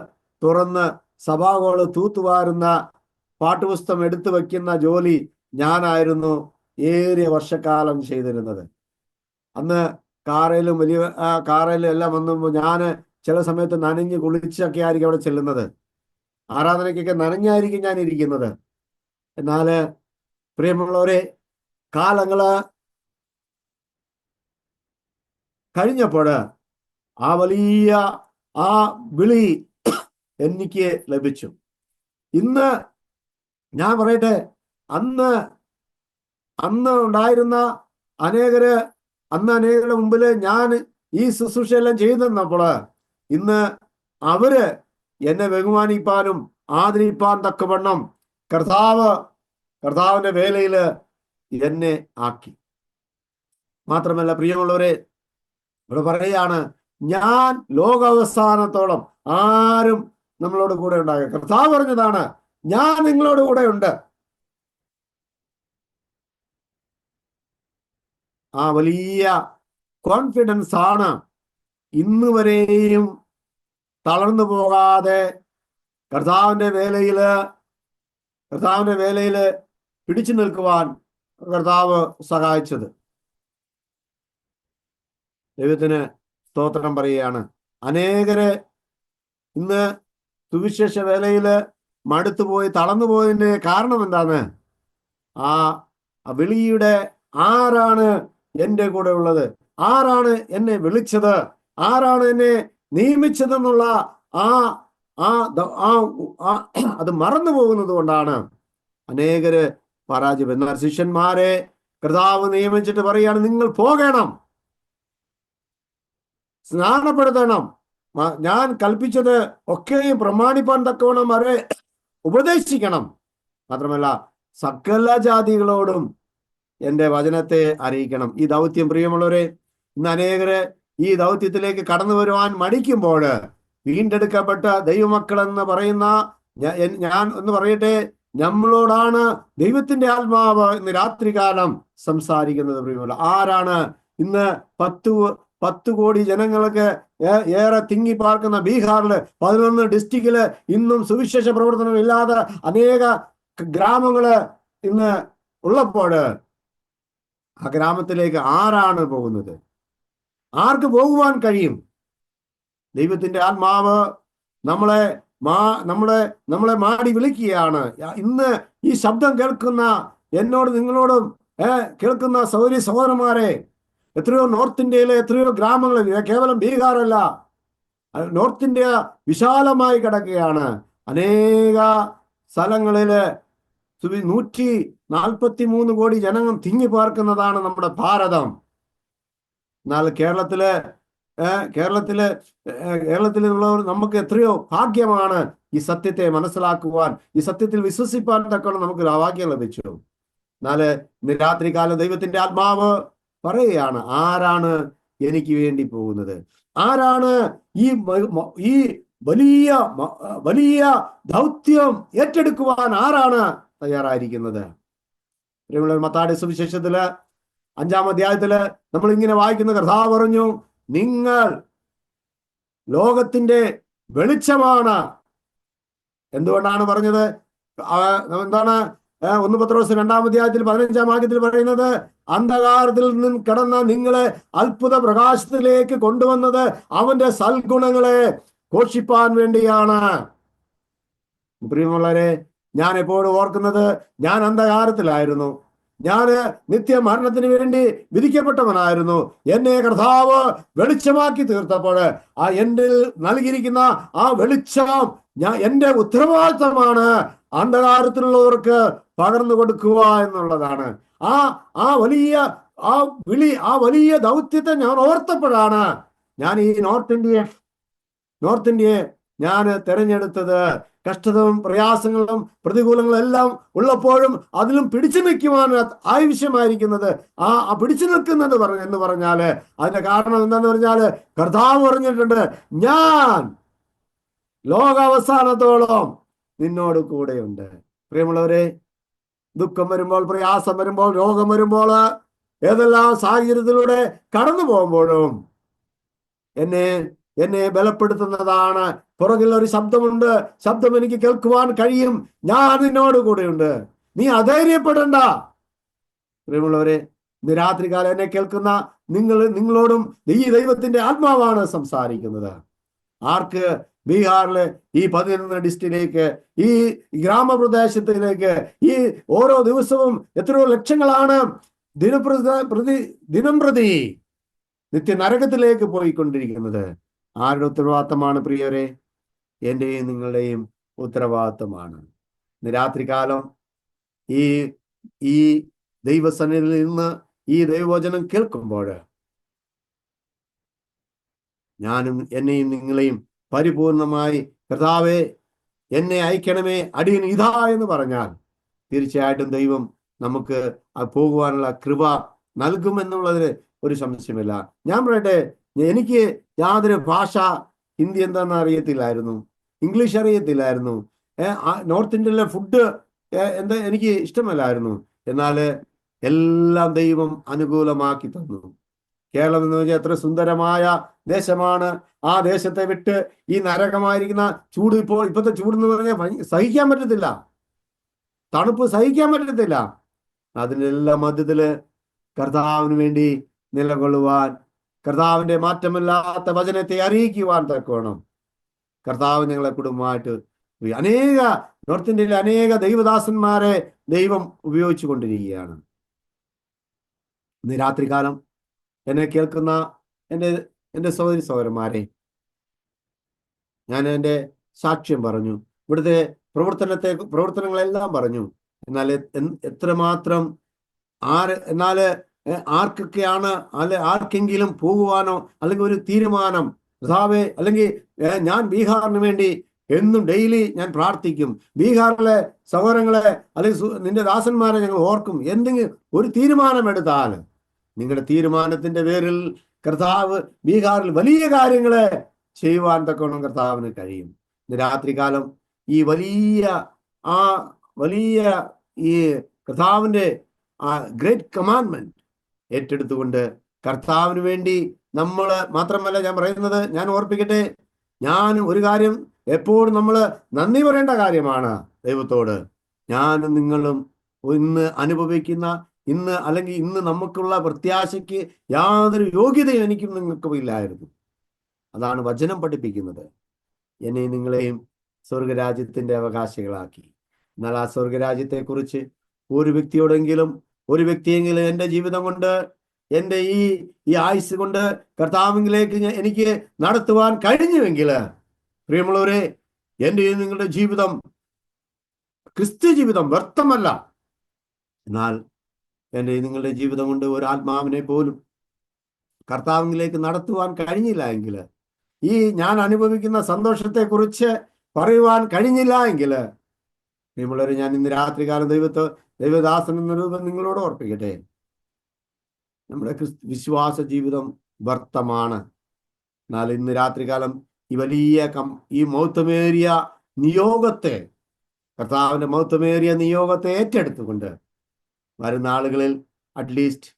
തുറന്ന് സഭാഹോള് തൂത്തുവാരുന്ന പാട്ടുപുസ്തകം എടുത്തു വയ്ക്കുന്ന ജോലി ഞാനായിരുന്നു ഏറിയ വർഷക്കാലം ചെയ്തിരുന്നത്. അന്ന് കാറയിലും വലിയ കാറയിലും എല്ലാം വന്നു ഞാൻ ചില സമയത്ത് നനഞ്ഞ് കുളിച്ചൊക്കെ ആയിരിക്കും അവിടെ ചെല്ലുന്നത്. ആരാധനയ്ക്കൊക്കെ നനഞ്ഞായിരിക്കും ഞാൻ ഇരിക്കുന്നത്. എന്നാൽ പ്രിയമുള്ളവരെ, കാലങ്ങള് കഴിഞ്ഞപ്പോൾ ആ വലിയ വിളി എനിക്ക് ലഭിച്ചു. ഇന്ന് ഞാൻ പറയട്ടെ, അന്ന് ഉണ്ടായിരുന്ന അനേകരുടെ മുമ്പിൽ ഞാൻ ഈ ശുശ്രൂഷയെല്ലാം ചെയ്തെന്നപ്പോൾ ഇന്ന് അവര് എന്നെ ബഹുമാനിപ്പാനും ആദരിപ്പാൻ തക്കവണ്ണം കർത്താവിന്റെ വേലയിൽ എന്നെ ആക്കി. മാത്രമല്ല പ്രിയമുള്ളവരെ, ഇവിടെ പറയുകയാണ്, ഞാൻ ലോകാവസാനത്തോളം ആരും നമ്മളോട് കൂടെ ഉണ്ടാകുക. കർത്താവ് പറഞ്ഞതാണ്, ഞാൻ നിങ്ങളോട് കൂടെ ഉണ്ട്. ആ വലിയ കോൺഫിഡൻസ് ആണ് ഇന്ന് വരെയും തളർന്നു പോകാതെ കർത്താവിന്റെ വേലയില് പിടിച്ചു നിൽക്കുവാൻ കർത്താവ് സഹായിച്ചത്. ദൈവത്തിന് സ്തോത്രം പറയുകയാണ്. അനേകര് ഇന്ന് സുവിശേഷ വേലയില് മടുത്തുപോയി തളർന്നുപോയതിന്റെ കാരണം എന്താണ്? ആ വിളിയുടെ ആരാണ് എൻ്റെ കൂടെ ഉള്ളത്, ആരാണ് എന്നെ വിളിച്ചത്, ആരാണ് എന്നെ നിയമിച്ചതെന്നുള്ള അത് മറന്നു പോകുന്നത് കൊണ്ടാണ് അനേകര് പരാജയം. എന്നാൽ ശിഷ്യന്മാരെ കർത്താവ് നിയമിച്ചിട്ട് പറയാണ്, നിങ്ങൾ പോകണം, സ്നാനപ്പെടുത്തണം, ഞാൻ കൽപ്പിച്ചത് ഒക്കെയും പ്രമാണിപ്പാൻ തക്കവണ്ണം അവരെ ഉപദേശിക്കണം. മാത്രമല്ല സകല ജാതികളോടും എൻ്റെ വചനത്തെ അറിയിക്കണം. ഈ ദൗത്യം പ്രിയമുള്ളവരെ, ഇന്ന് അനേകര് ഈ ദൗത്യത്തിലേക്ക് കടന്നു വരുവാൻ മടിക്കുമ്പോൾ വീണ്ടെടുക്കപ്പെട്ട ദൈവമക്കൾ എന്ന് പറയുന്ന ഞാൻ എന്ന് പറയട്ടെ, നമ്മളോടാണ് ദൈവത്തിന്റെ ആത്മാവ് ഇന്ന് രാത്രികാലം സംസാരിക്കുന്നത്. പ്രിയമുള്ള ആരാണ് ഇന്ന് 10 കോടി ജനങ്ങൾക്ക് ഏറെ തിങ്ങി പാർക്കുന്ന ബീഹാറില് 11 ഡിസ്ട്രിക്റ്റില് ഇന്നും സുവിശേഷ പ്രവർത്തനം ഇല്ലാതെ അനേക ഗ്രാമങ്ങള് ഇന്ന് ഉള്ളപ്പോൾ ആ ഗ്രാമത്തിലേക്ക് ആരാണ് പോകുന്നത്? ആർക്ക് പോകുവാൻ കഴിയും? ദൈവത്തിന്റെ ആത്മാവ് നമ്മളെ മാടി വിളിക്കുകയാണ്. ഇന്ന് ഈ ശബ്ദം കേൾക്കുന്ന എന്നോട് നിങ്ങളോടും കേൾക്കുന്ന സഹോദരന്മാരെ, എത്രയോ നോർത്ത് ഇന്ത്യയിലെ എത്രയോ ഗ്രാമങ്ങളിൽ, കേവലം ബീഹാറല്ല, നോർത്ത് ഇന്ത്യ വിശാലമായി കിടക്കുകയാണ്. അനേക സ്ഥലങ്ങളില് 143 കോടി ജനങ്ങൾ തിങ്ങി പാർക്കുന്നതാണ് നമ്മുടെ ഭാരതം. എന്നാൽ കേരളത്തിലുള്ളവർ നമുക്ക് എത്രയോ ഭാഗ്യമാണ് ഈ സത്യത്തെ മനസ്സിലാക്കുവാൻ, ഈ സത്യത്തിൽ വിശ്വസിപ്പാൻ തക്കണം നമുക്ക് ഭാഗ്യം ലഭിച്ചു. എന്നാല് ഇന്ന് രാത്രികാലം ദൈവത്തിന്റെ ആത്മാവ് പറയുകയാണ്, ആരാണ് എനിക്ക് വേണ്ടി പോകുന്നത്? ആരാണ് ഈ വലിയ വലിയ ദൗത്യം ഏറ്റെടുക്കുവാൻ ആരാണ് തയ്യാറായിരിക്കുന്നത്? മത്തായിയുടെ സുവിശേഷത്തില് 5-ാം അധ്യായത്തില് നമ്മൾ ഇങ്ങനെ വായിക്കുന്ന, കർത്താവ് പറഞ്ഞു, നിങ്ങൾ ലോകത്തിന്റെ വെളിച്ചമാണ്. എന്തുകൊണ്ടാണ് പറഞ്ഞത്? എന്താണ് 1 പത്രോസ് 2-ാം അധ്യായത്തിൽ 15-ാം വാക്യത്തിൽ പറയുന്നത്? അന്ധകാരത്തിൽ നിന്നും കിടന്ന നിങ്ങളെ അത്ഭുത പ്രകാശത്തിലേക്ക് കൊണ്ടുവന്നത് അവന്റെ സൽഗുണങ്ങളെ ഘോഷിപ്പാൻ വേണ്ടിയാണ്. പ്രിയമുള്ളവരെ, ഞാൻ എപ്പോഴും ഓർക്കുന്നത്, ഞാൻ അന്ധകാരത്തിലായിരുന്നു, ഞാൻ നിത്യമരണത്തിന് വേണ്ടി വിധിക്കപ്പെട്ടവനായിരുന്നു. എന്നെ കർത്താവ് വെളിച്ചമാക്കി തീർത്തപ്പോൾ ആ എന്നിൽ നൽകിയിരിക്കുന്ന ആ വെളിച്ചം എന്റെ ഉത്തരവാദിത്തമാണ് അന്ധകാരത്തിലുള്ളവർക്ക് പകർന്നു കൊടുക്കുക എന്നുള്ളതാണ്. ആ വലിയ ദൗത്യത്തെ ഞാൻ ഓർത്തപ്പോഴാണ് ഞാൻ ഈ നോർത്ത് ഇന്ത്യയെ ഞാൻ തെരഞ്ഞെടുത്തത്. കഷ്ടതയും പ്രയാസങ്ങളും പ്രതികൂലങ്ങളും എല്ലാം ഉള്ളപ്പോഴും അതിലും പിടിച്ചു നിൽക്കുവാൻ ആവശ്യമായിരിക്കുന്നത്, പിടിച്ചു നിൽക്കുന്നത് എന്ന് പറഞ്ഞാല് അതിന്റെ കാരണം എന്താന്ന് പറഞ്ഞാല്, കർത്താവ് പറഞ്ഞിട്ടുണ്ട്, ഞാൻ ലോകാവസാനത്തോളം നിന്നോട് കൂടെയുണ്ട്. പ്രിയമുള്ളവരെ, ദുഃഖം വരുമ്പോൾ, പ്രയാസം വരുമ്പോൾ, രോഗം വരുമ്പോൾ, ഏതെല്ലാം സാഹചര്യത്തിലൂടെ കടന്നു പോകുമ്പോഴും എന്നെ ബലപ്പെടുത്തുന്നതാണ്. പുറകിൽ ഒരു ശബ്ദമുണ്ട്, ശബ്ദം എനിക്ക് കേൾക്കുവാൻ കഴിയും, ഞാൻ നിന്നോട് കൂടെയുണ്ട്, നീ അധൈര്യപ്പെടണ്ട. പ്രിയമുള്ളവരെ, ഇന്ന് രാത്രികാലം എന്നെ കേൾക്കുന്ന നിങ്ങളോടും ഈ ദൈവത്തിന്റെ ആത്മാവാണ് സംസാരിക്കുന്നത്. ആർക്ക്? ബീഹാറിലെ ഈ 11 ഡിസ്ട്രിക്റ്റിലേക്ക്, ഈ ഗ്രാമപ്രദേശത്തിലേക്ക്, ഈ ഓരോ ദിവസവും എത്രയോ ലക്ഷങ്ങളാണ് ദിനം പ്രതി നിത്യനരകത്തിലേക്ക് പോയിക്കൊണ്ടിരിക്കുന്നത്. ആരുടെ ഉത്തരവാദിത്തമാണ് പ്രിയരെ? എന്റെയും നിങ്ങളുടെയും ഉത്തരവാദിത്തമാണ്. ഇന്ന് രാത്രികാലം ഈ ദൈവസന്നിധിയിൽ നിന്ന് ഈ ദൈവവചനം കേൾക്കുമ്പോൾ ഞാനും എന്നെയും നിങ്ങളെയും പരിപൂർണമായി, കർത്താവേ എന്നെ അയക്കണമേ, അടിയൻ ഇതാ എന്ന് പറഞ്ഞാൽ തീർച്ചയായിട്ടും ദൈവം നമുക്ക് പോകുവാനുള്ള കൃപ നൽകുമെന്നുള്ളതിന് ഒരു സംശയമില്ല. ഞാൻ പറയട്ടെ, എനിക്ക് യാതൊരു ഭാഷ, ഹിന്ദി എന്താണെന്ന് അറിയത്തില്ലായിരുന്നു, ഇംഗ്ലീഷ് അറിയത്തില്ലായിരുന്നു, നോർത്ത് ഇന്ത്യയിലെ ഫുഡ് എന്താ എനിക്ക് ഇഷ്ടമല്ലായിരുന്നു. എന്നാൽ എല്ലാം ദൈവം അനുകൂലമാക്കി തന്നു. കേരളം എന്ന് പറഞ്ഞാൽ എത്ര സുന്ദരമായ ദേശമാണ്. ആ ദേശത്തെ വിട്ട് ഈ നരകമായിരിക്കുന്ന ചൂട്, ഇപ്പോഴത്തെ ചൂടെന്ന് പറഞ്ഞാൽ സഹിക്കാൻ പറ്റത്തില്ല, തണുപ്പ് സഹിക്കാൻ പറ്റത്തില്ല. അതിനെല്ലാം മധ്യത്തില് കർത്താവിന് വേണ്ടി നിലകൊള്ളുവാൻ, കർത്താവിന്റെ മാറ്റമില്ലാത്ത വചനത്തെ അറിയിക്കുവാൻ തക്കോണം കർത്താവ് ഞങ്ങളെ കുടുംബമായിട്ട് നോർത്ത് ഇന്ത്യയിലെ അനേക ദൈവദാസന്മാരെ ദൈവം ഉപയോഗിച്ചു കൊണ്ടിരിക്കുകയാണ്. ഇന്ന് രാത്രികാലം എന്നെ കേൾക്കുന്ന എൻ്റെ സഹോദരന്മാരെ, ഞാൻ എൻ്റെ സാക്ഷ്യം പറഞ്ഞു, ഇവിടുത്തെ പ്രവർത്തനങ്ങളെല്ലാം പറഞ്ഞു. എന്നാൽ എത്രമാത്രം എന്നാല് ആർക്കൊക്കെയാണ് ആർക്കെങ്കിലും പോകുവാനോ അല്ലെങ്കിൽ ഒരു തീരുമാനം, കർത്താവേ, അല്ലെങ്കിൽ ഞാൻ ബീഹാറിന് വേണ്ടി എന്നും ഡെയിലി ഞാൻ പ്രാർത്ഥിക്കും, ബീഹാറിലെ സഹോദരങ്ങളെ അല്ലെങ്കിൽ നിന്റെ ദാസന്മാരെ ഞങ്ങൾ ഓർക്കും. എന്തെങ്കിലും ഒരു തീരുമാനമെടുത്താൽ നിങ്ങളുടെ തീരുമാനത്തിന്റെ പേരിൽ കർത്താവ് ബീഹാറിൽ വലിയ കാര്യങ്ങളെ ചെയ്യുവാൻ തക്കോണം കർത്താവിന് കഴിയും. ഇന്ന് രാത്രികാലം ഈ വലിയ ഈ കർത്താവിന്റെ ഗ്രേറ്റ് കമാൻഡ്മെന്റ് ഏറ്റെടുത്തുകൊണ്ട് കർത്താവിന് വേണ്ടി നമ്മൾ മാത്രമല്ല, ഞാൻ പറയുന്നത്, ഞാൻ ഓർപ്പിക്കട്ടെ, ഞാൻ ഒരു കാര്യം എപ്പോഴും നമ്മൾ നന്ദി പറയേണ്ട കാര്യമാണ് ദൈവത്തോട്. ഞാനും നിങ്ങളും ഇന്ന് അനുഭവിക്കുന്ന ഇന്ന് നമുക്കുള്ള പ്രത്യാശയ്ക്ക് യാതൊരു യോഗ്യതയും എനിക്കും നിങ്ങൾക്കും ഇല്ലായിരുന്നു. അതാണ് വചനം പഠിപ്പിക്കുന്നത്. എന്നെയും നിങ്ങളെയും സ്വർഗരാജ്യത്തിന്റെ അവകാശികളാക്കി. എന്നാൽ ആ സ്വർഗരാജ്യത്തെക്കുറിച്ച് ഒരു വ്യക്തിയെങ്കിലും എൻ്റെ ജീവിതം കൊണ്ട് എൻ്റെ ഈ ആയുസ് കൊണ്ട് കർത്താവിലേക്ക് എനിക്ക് നടത്തുവാൻ കഴിഞ്ഞുവെങ്കിൽ, പ്രിയമുള്ളവരെ, എൻ്റെ നിങ്ങളുടെ ജീവിതം, ക്രിസ്ത്യ ജീവിതം വ്യർത്ഥമല്ല. എന്നാൽ എൻ്റെ നിങ്ങളുടെ ജീവിതം കൊണ്ട് ഒരു ആത്മാവിനെ പോലും കർത്താവിലേക്ക് നടത്തുവാൻ കഴിഞ്ഞില്ല എങ്കിൽ, ഈ ഞാൻ അനുഭവിക്കുന്ന സന്തോഷത്തെക്കുറിച്ച് പറയുവാൻ കഴിഞ്ഞില്ല എങ്കിൽ, പ്രിയമുള്ളവരെ, ഞാൻ ഇന്ന് രാത്രികാലം ദൈവദാസൻ എന്ന രൂപം നിങ്ങളോട് ഓർപ്പിക്കട്ടെ, നമ്മുടെ വിശ്വാസ ജീവിതം വ്യർത്ഥമാണ്. എന്നാൽ ഇന്ന് രാത്രികാലം ഈ വലിയ ഈ മഹത്വമേറിയ നിയോഗത്തെ, കർത്താവിന്റെ മഹത്വമേറിയ നിയോഗത്തെ ഏറ്റെടുത്തുകൊണ്ട് വരുന്ന ആളുകളിൽ അറ്റ്ലീസ്റ്റ്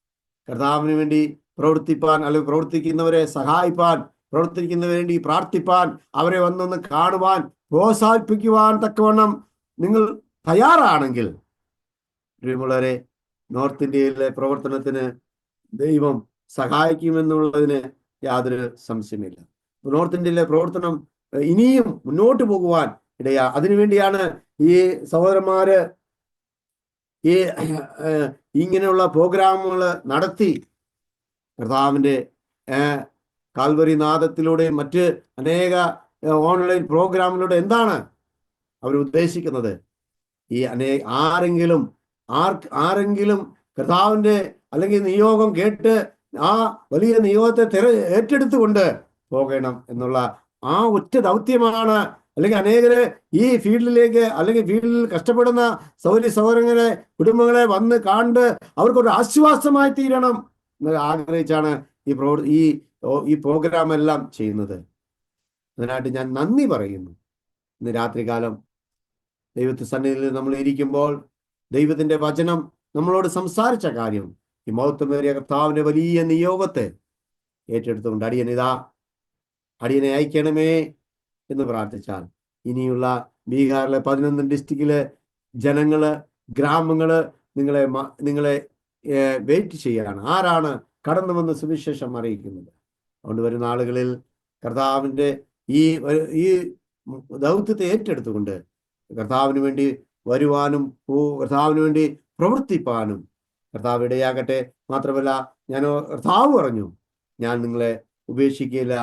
കർത്താവിന് വേണ്ടി പ്രവർത്തിപ്പാൻ, അല്ലെങ്കിൽ പ്രവർത്തിക്കുന്നവരെ സഹായിപ്പാൻ, പ്രവർത്തിക്കുന്നവരെ വേണ്ടി പ്രാർത്ഥിപ്പാൻ, അവരെ വന്നൊന്ന് കാണുവാൻ, പ്രോത്സാഹിപ്പിക്കുവാൻ തക്കവണ്ണം നിങ്ങൾ തയ്യാറാണെങ്കിൽ, പ്രിയമുള്ളവരെ, നോർത്ത് ഇന്ത്യയിലെ പ്രവർത്തനത്തിന് ദൈവം സഹായിക്കുമെന്നുള്ളതിന് യാതൊരു സംശയമില്ല. നോർത്ത് ഇന്ത്യയിലെ പ്രവർത്തനം ഇനിയും മുന്നോട്ട് പോകുവാൻ ഇടയാ. അതിനുവേണ്ടിയാണ് ഈ സഹോദരന്മാര് ഈ ഇങ്ങനെയുള്ള പ്രോഗ്രാമുകൾ നടത്തി കർത്താവിൻ്റെ കാൽവരി നാദത്തിലൂടെ മറ്റ് അനേക ഓൺലൈൻ പ്രോഗ്രാമിലൂടെ എന്താണ് അവർ ഉദ്ദേശിക്കുന്നത്? ഈ ആരെങ്കിലും കർത്താവിൻ്റെ അല്ലെങ്കിൽ നിയോഗം കേട്ട് ആ വലിയ നിയോഗത്തെ ഏറ്റെടുത്തുകൊണ്ട് പോകണം എന്നുള്ള ആ ഒറ്റ ദൗത്യമാണ്. അല്ലെങ്കിൽ അനേകരെ ഈ ഫീൽഡിലേക്ക്, അല്ലെങ്കിൽ ഫീൽഡിൽ കഷ്ടപ്പെടുന്ന സഹോദരങ്ങളെ, കുടുംബങ്ങളെ വന്ന് കണ്ട് അവർക്കൊരു ആശ്വാസമായി തീരണം എന്ന് ആഗ്രഹിച്ചാണ് ഈ പ്രോഗ്രാം എല്ലാം ചെയ്യുന്നത്. അതിനായിട്ട് ഞാൻ നന്ദി പറയുന്നു. ഇന്ന് രാത്രികാലം ദൈവത്തിന്റെ സന്നിധിയിൽ നമ്മൾ ഇരിക്കുമ്പോൾ ദൈവത്തിന്റെ വചനം നമ്മളോട് സംസാരിച്ച കാര്യം, ഈ മഹത്വമേറിയ കർത്താവിന്റെ വലിയ നിയോഗത്തെ ഏറ്റെടുത്തുകൊണ്ട് അടിയനെ അയക്കണമേ എന്ന് പ്രാർത്ഥിച്ചാൽ, ഇനിയുള്ള ബീഹാറിലെ 11 ഡിസ്ട്രിക്റ്റിലെ ജനങ്ങള്, ഗ്രാമങ്ങള് നിങ്ങളെ വെയിറ്റ് ചെയ്യാണ്. ആരാണ് കടന്നു വന്ന് സുവിശേഷം അറിയിക്കുന്നത്? അതുകൊണ്ട് വരുന്ന ആളുകളിൽ കർത്താവിൻ്റെ ഈ ദൗത്യത്തെ ഏറ്റെടുത്തുകൊണ്ട് കർത്താവിന് വേണ്ടി വരുവാനും കർത്താവിന് വേണ്ടി പ്രവർത്തിപ്പാനും കർത്താവ് ഇടയാകട്ടെ. മാത്രമല്ല, കർത്താവ് പറഞ്ഞു, ഞാൻ നിങ്ങളെ ഉപേക്ഷിക്കുകയില്ല,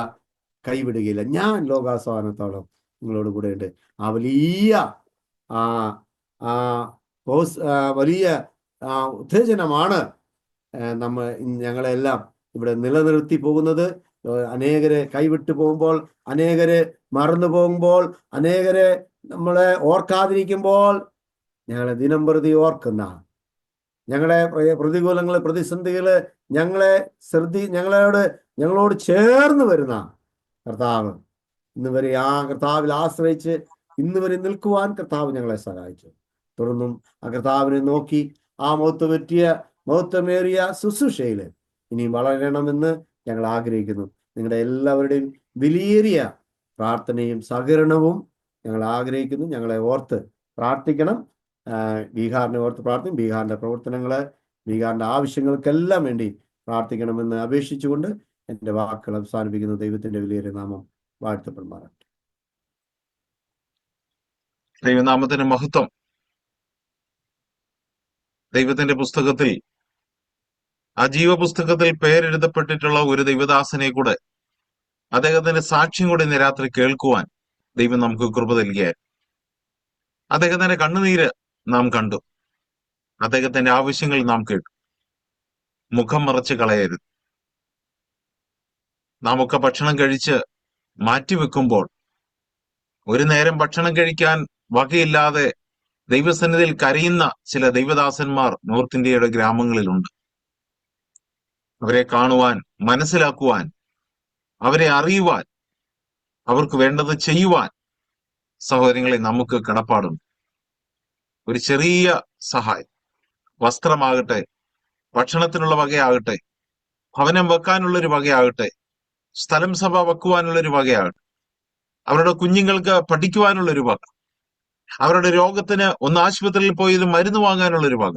കൈവിടുകയില്ല, ഞാൻ ലോകാവസാനത്തോളം നിങ്ങളോട് കൂടെ ഉണ്ട്. ആ വലിയ ഉത്തേജനമാണ് ഞങ്ങളെല്ലാം ഇവിടെ നിലനിർത്തി പോകുന്നത്. അനേകരെ കൈവിട്ടു പോകുമ്പോൾ, അനേകരെ മറന്നു പോകുമ്പോൾ, അനേകരെ നമ്മളെ ഓർക്കാതിരിക്കുമ്പോൾ ഞങ്ങളെ ദിനം പ്രതി ഓർക്കുന്ന, ഞങ്ങളെ പ്രതികൂലങ്ങള്, പ്രതിസന്ധികള് ഞങ്ങളോട് ചേർന്ന് വരുന്ന കർത്താവ് ഇന്ന് വരെ ആ കർത്താവിൽ ആശ്രയിച്ച് ഇന്ന് വരെ നിൽക്കുവാൻ കർത്താവ് ഞങ്ങളെ സഹായിച്ചു. തുടർന്നും ആ കർത്താവിനെ നോക്കി ആ മഹത്വമേറിയ ശുശ്രൂഷയില് ഇനിയും വളരണമെന്ന് ഞങ്ങൾ ആഗ്രഹിക്കുന്നു. നിങ്ങളുടെ എല്ലാവരുടെയും വിലയേറിയ പ്രാർത്ഥനയും സഹകരണവും ഞങ്ങൾ ആഗ്രഹിക്കുന്നു. ഞങ്ങളെ ഓർത്ത് പ്രാർത്ഥിക്കണം. ബീഹാറിനെ ഓർത്ത് പ്രാർത്ഥിക്കും. ബീഹാറിന്റെ പ്രവർത്തനങ്ങള്, ബീഹാറിന്റെ ആവശ്യങ്ങൾക്കെല്ലാം വേണ്ടി പ്രാർത്ഥിക്കണമെന്ന് അപേക്ഷിച്ചുകൊണ്ട് എൻ്റെ വാക്കുകൾ അവസാനിപ്പിക്കുന്നു. ദൈവത്തിന്റെ വിലയേറിയ നാമം വാഴ്ത്തപ്പെടുമാറാകട്ടെ. ദൈവനാമത്തിന് മഹത്വം. ദൈവത്തിന്റെ പുസ്തകത്തിൽ, ആ ജീവപുസ്തകത്തിൽ പേരെഴുതപ്പെട്ടിട്ടുള്ള ഒരു ദൈവദാസനെ കൂടെ, അദ്ദേഹത്തിന്റെ സാക്ഷ്യം കൂടെ ഇന്ന് രാത്രി കേൾക്കുവാൻ ദൈവം നമുക്ക് കൃപ നൽകിയാൽ, അദ്ദേഹത്തിന്റെ കണ്ണുനീര് നാം കണ്ടു, അദ്ദേഹത്തിന്റെ ആവശ്യങ്ങൾ നാം കേട്ടു. മുഖം മറച്ച് കളയരുത്. നാം ഒക്കെ ഭക്ഷണം കഴിച്ച് മാറ്റിവെക്കുമ്പോൾ, ഒരു നേരം ഭക്ഷണം കഴിക്കാൻ വകയില്ലാതെ ദൈവസന്നിധിയിൽ കരയുന്ന ചില ദൈവദാസന്മാർ നോർത്ത് ഇന്ത്യയുടെ ഗ്രാമങ്ങളിലുണ്ട്. അവരെ കാണുവാൻ, മനസ്സിലാക്കുവാൻ, അവരെ അറിയുവാൻ, അവർക്ക് വേണ്ടത് ചെയ്യുവാൻ സഹോദരങ്ങളെ നമുക്ക് കടപ്പാടുണ്ട്. ഒരു ചെറിയ സഹായം, വസ്ത്രമാകട്ടെ, ഭക്ഷണത്തിനുള്ള വകയാകട്ടെ, ഭവനം വെക്കാനുള്ളൊരു വകയാകട്ടെ, സ്ഥലം സഭ വെക്കുവാനുള്ളൊരു വകയാകട്ടെ, അവരുടെ കുഞ്ഞുങ്ങൾക്ക് പഠിക്കുവാനുള്ളൊരു വക, അവരുടെ രോഗത്തിന് ഒന്ന് ആശുപത്രിയിൽ പോയി ഇത് മരുന്ന് വാങ്ങാനുള്ളൊരു വക.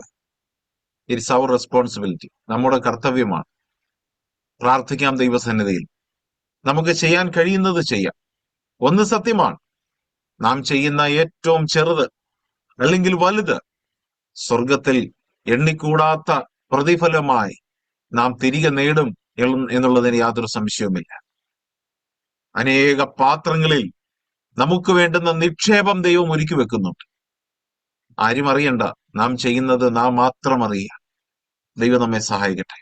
ഇറ്റ്സ് അവർ റെസ്പോൺസിബിലിറ്റി. നമ്മുടെ കർത്തവ്യമാണ്. പ്രാർത്ഥിക്കാം ദൈവസന്നിധിയിൽ. നമുക്ക് ചെയ്യാൻ കഴിയുന്നത് ചെയ്യാം. ഒന്ന് സത്യമാണ്, നാം ചെയ്യുന്ന ഏറ്റവും ചെറുത് അല്ലെങ്കിൽ വലുത് സ്വർഗത്തിൽ എണ്ണിക്കൂടാത്ത പ്രതിഫലമായി നാം തിരികെ നേടും എന്നുള്ളതിന് യാതൊരു സംശയവുമില്ല. അനേക പാത്രങ്ങളിൽ നമുക്ക് വേണ്ടുന്ന നിക്ഷേപം ദൈവം ഒരുക്കി വെക്കുന്നുണ്ട്. ആരും അറിയണ്ട, നാം ചെയ്യുന്നത് നാം മാത്രം അറിയുക. ദൈവം നമ്മെ സഹായിക്കട്ടെ.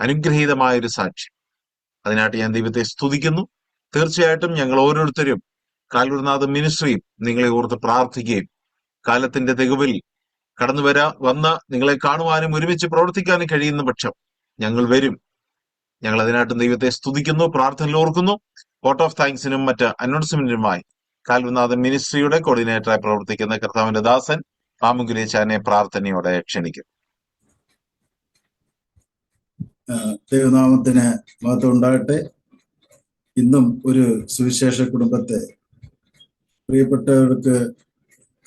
അനുഗ്രഹീതമായ ഒരു സാക്ഷി. അതിനായിട്ട് ഞാൻ ദൈവത്തെ സ്തുതിക്കുന്നു. തീർച്ചയായിട്ടും ഞങ്ങൾ ഓരോരുത്തരും കാൽവരിനാഥ മിനിസ്ട്രിയും നിങ്ങളെ ഓർത്ത് പ്രാർത്ഥിക്കുകയും കാലത്തിന്റെ തികവിൽ വന്ന് നിങ്ങളെ കാണുവാനും ഒരുമിച്ച് പ്രവർത്തിക്കാനും കഴിയുന്ന പക്ഷം ഞങ്ങൾ വരും. ഞങ്ങൾ അതിനായിട്ട് ദൈവത്തെ സ്തുതിക്കുന്നു, പ്രാർത്ഥനയിൽ ഓർക്കുന്നു. വോട്ട് ഓഫ് താങ്ക്സിനും മറ്റ് അനൗൺസ്മെന്റിനുമായി കാൽവരിനാഥ മിനിസ്ട്രിയുടെ കോർഡിനേറ്ററായി പ്രവർത്തിക്കുന്ന കർത്താവിന്റെ ദാസൻ പാമുകുലേച്ചാനെ പ്രാർത്ഥനയോടെ ക്ഷണിക്കും. ദൈവനാമത്തിന് മഹത്വം ഉണ്ടാകട്ടെ. ഇന്നും ഒരു സുവിശേഷ കുടുംബത്തെ പ്രിയപ്പെട്ടവർക്ക്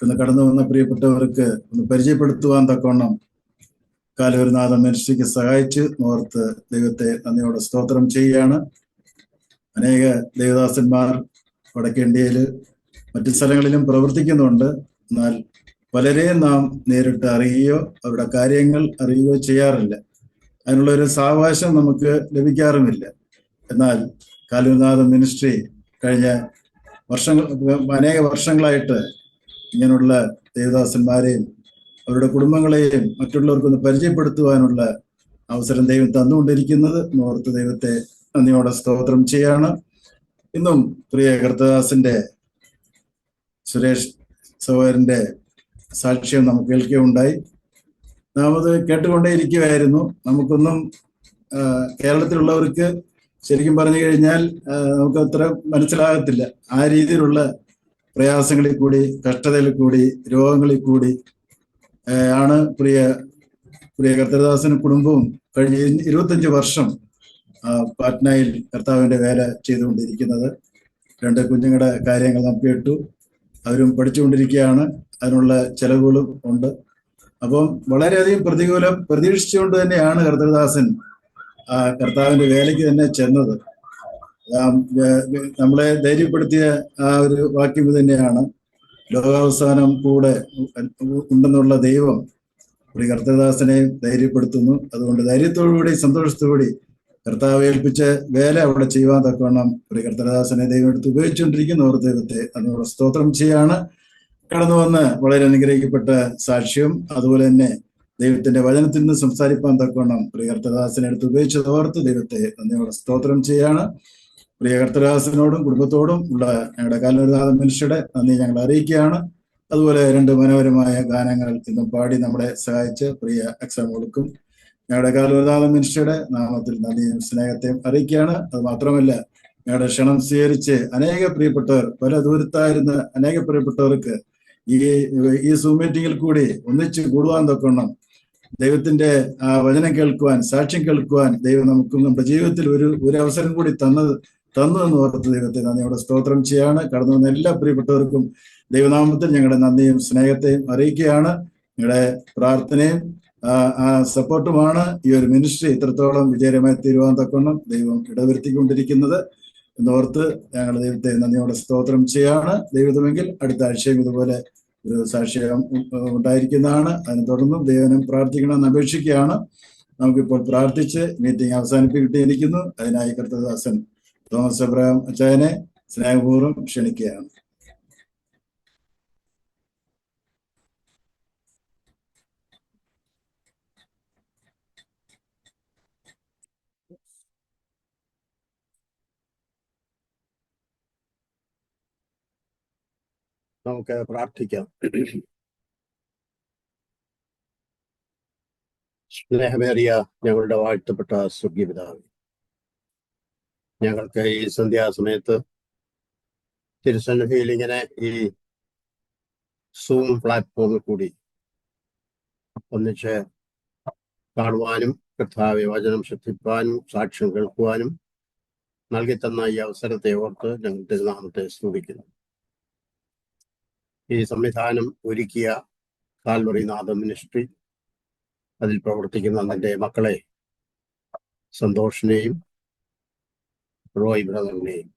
ഇന്ന് കടന്നു വന്ന പ്രിയപ്പെട്ടവർക്ക് ഒന്ന് പരിചയപ്പെടുത്തുവാൻ തക്കവണ്ണം കാൽവരിനാഥ മിനിസ്ട്രിക്ക് സഹായിച്ച് ഓർത്ത് ദൈവത്തെ നന്ദിയോടെ സ്തോത്രം ചെയ്യുകയാണ്. അനേക ദേവദാസന്മാർ വടക്കേ ഇന്ത്യയിൽ മറ്റു സ്ഥലങ്ങളിലും പ്രവർത്തിക്കുന്നുണ്ട്. എന്നാൽ പലരെയും നാം നേരിട്ട് അറിയുകയോ അവരുടെ കാര്യങ്ങൾ അറിയുകയോ ചെയ്യാറില്ല. അതിനുള്ളൊരു സാവകാശം നമുക്ക് ലഭിക്കാറുമില്ല. എന്നാൽ കാൽവരിനാഥ മിനിസ്ട്രി കഴിഞ്ഞ അനേക വർഷങ്ങളായിട്ട് ഇങ്ങനെയുള്ള ദേവദാസന്മാരെയും അവരുടെ കുടുംബങ്ങളെയും മറ്റുള്ളവർക്കൊന്ന് പരിചയപ്പെടുത്തുവാനുള്ള അവസരം ദൈവം തന്നുകൊണ്ടിരിക്കുന്നത് ഓർത്ത് ദൈവത്തെ നന്ദിയോടെ സ്തോത്രം ചെയ്യാണ്. ഇന്നും പ്രിയ കർത്തദാസന്റെ സുരേഷ് സഹോദരന്റെ സാക്ഷ്യം നമുക്ക് കേൾക്കുകയുണ്ടായി. നാം അത് കേട്ടുകൊണ്ടേയിരിക്കുമായിരുന്നു. നമുക്കൊന്നും കേരളത്തിലുള്ളവർക്ക് ശരിക്കും പറഞ്ഞു കഴിഞ്ഞാൽ നമുക്ക് അത്ര മനസ്സിലാകത്തില്ല. ആ രീതിയിലുള്ള പ്രയാസങ്ങളിൽ കൂടി, കഷ്ടതയിൽ കൂടി, രോഗങ്ങളിൽ കൂടി ആണ് പ്രിയ കർത്തദാസനും കുടുംബവും കഴിഞ്ഞ 25 വർഷം പാറ്റ്നയിൽ കർത്താവിന്റെ വേല ചെയ്തുകൊണ്ടിരിക്കുന്നത്. 2 കുഞ്ഞുങ്ങളുടെ കാര്യങ്ങൾ നാം കേട്ടു. അവരും പഠിച്ചുകൊണ്ടിരിക്കുകയാണ്. അതിനുള്ള ചെലവുകളും ഉണ്ട്. അപ്പം വളരെയധികം പ്രതീക്ഷിച്ചുകൊണ്ട് തന്നെയാണ് കർത്തദാസൻ കർത്താവിന്റെ വേലയ്ക്ക് തന്നെ ചെന്നത്. നമ്മളെ ധൈര്യപ്പെടുത്തിയ ആ ഒരു വാക്യം തന്നെയാണ്, ലോകാവസാനം കൂടെ ഉണ്ടെന്നുള്ള ദൈവം ഒരു കർത്തദാസനെ ധൈര്യപ്പെടുത്തുന്നു. അതുകൊണ്ട് ധൈര്യത്തോടുകൂടി സന്തോഷത്തോടുകൂടി കർത്താവ് ഏൽപ്പിച്ച വേല അവിടെ ചെയ്യുവാൻ തക്കവണ്ണം ഒരു കർത്തദാസനെ ദൈവം എടുത്ത് ഉപയോഗിച്ചുകൊണ്ടിരിക്കുന്ന ഓർ ദൈവത്തെ അതിനോട് സ്തോത്രം ചെയ്യാണ്. കടന്നു വന്ന് വളരെ അനുഗ്രഹിക്കപ്പെട്ട സാക്ഷ്യം, അതുപോലെ തന്നെ ദൈവത്തിന്റെ വചനത്തിൽ നിന്ന് സംസാരിപ്പാൻ തക്കവണ്ണം പ്രിയ കർത്തദാസനെ എടുത്ത് ഉപയോഗിച്ചത് ഓർത്ത് ദൈവത്തെ അതിനോട് സ്തോത്രം ചെയ്യാണ്. പ്രിയ കർത്തദാസനോടും കുടുംബത്തോടും ഉള്ള ഞങ്ങളുടെ കാൽവരിനാഥ മിനിസ്ട്രിയുടെ നന്ദി ഞങ്ങൾ അറിയിക്കുകയാണ്. അതുപോലെ 2 മനോഹരമായ ഗാനങ്ങൾ ഇന്നും പാടി നമ്മളെ സഹായിച്ച് പ്രിയ അക്സമോൾക്കും ഞങ്ങളുടെ കാൽവരിനാഥ മിനിസ്ട്രിയുടെ നാമത്തിൽ നന്ദിയും സ്നേഹത്തെയും അറിയിക്കുകയാണ്. അത് മാത്രമല്ല, ഞങ്ങളുടെ ക്ഷണം സ്വീകരിച്ച് അനേക പ്രിയപ്പെട്ടവർ, പല ദൂരത്തായിരുന്ന അനേക പ്രിയപ്പെട്ടവർക്ക് ഈ സൂം മീറ്റിങ്ങിൽ കൂടി ഒന്നിച്ച് കൂടുവാൻ തക്കവണ്ണം ദൈവത്തിന്റെ ആ വചനം കേൾക്കുവാൻ, സാക്ഷ്യം കേൾക്കുവാൻ ദൈവം നമുക്കും നമ്മുടെ ജീവിതത്തിൽ ഒരു അവസരം കൂടി തന്നു എന്ന് ഓർത്ത് ദൈവത്തെ നന്ദിയോടെ സ്തോത്രം ചെയ്യാണ്. കടന്നു വന്ന എല്ലാ പ്രിയപ്പെട്ടവർക്കും ദൈവനാമത്തിൽ ഞങ്ങളുടെ നന്ദിയും സ്നേഹത്തെയും അറിയിക്കുകയാണ്. ഞങ്ങളുടെ പ്രാർത്ഥനയും സപ്പോർട്ടുമാണ് ഈ ഒരു മിനിസ്ട്രി ഇത്രത്തോളം വിജയകരമായി തീരുവാൻ തക്കവണ്ണം ദൈവം ഇടവരുത്തിക്കൊണ്ടിരിക്കുന്നത് എന്നോർത്ത് ഞങ്ങൾ ദൈവത്തെ നന്ദിയോടെ സ്തോത്രം ചെയ്യാണ്. ദൈവമെങ്കിൽ അടുത്ത ആഴ്ചയും ഇതുപോലെ ഒരു സാക്ഷ്യം ഉണ്ടായിരിക്കുന്നതാണ്. അതിനെ തുടർന്നും ദൈവനം പ്രാർത്ഥിക്കണമെന്ന് അപേക്ഷിക്കുകയാണ്. നമുക്കിപ്പോൾ പ്രാർത്ഥിച്ച് മീറ്റിംഗ് അവസാനിപ്പിക്കേണ്ടിയിരിക്കുന്നു. അതിനായി കർത്തദാസൻ തോമസ് എബ്രഹാം അച്ചായനെ സ്നേഹപൂർവ്വം ക്ഷണിക്കുകയാണ്. നമുക്ക് പ്രാർത്ഥിക്കാം. സ്നേഹമേറിയ ഞങ്ങളുടെ വാഴ്ത്തപ്പെട്ട സ്വർഗീയ പിതാവേ, ഞങ്ങൾക്ക് ഈ സന്ധ്യാസമയത്ത് തിരുസന്നിധിയിൽ ഇങ്ങനെ ഈ സൂം പ്ലാറ്റ്ഫോമിൽ കൂടി ഒന്നിച്ച് കാണുവാനും കർത്താവെ വചനം ശ്രദ്ധിക്കുവാനും സാക്ഷ്യം കേൾക്കുവാനും നൽകി തന്ന ഈ അവസരത്തെ ഓർത്ത് ഞങ്ങൾ തിരുനാമത്തെ സ്തുതിക്കുന്നു. ഈ സംവിധാനം ഒരുക്കിയ കാൽവരിനാഥ മിനിസ്ട്രി, അതിൽ പ്രവർത്തിക്കുന്ന എൻ്റെ മക്കളെ സന്തോഷിനെയും റോയ് ബ്രദറിനെയും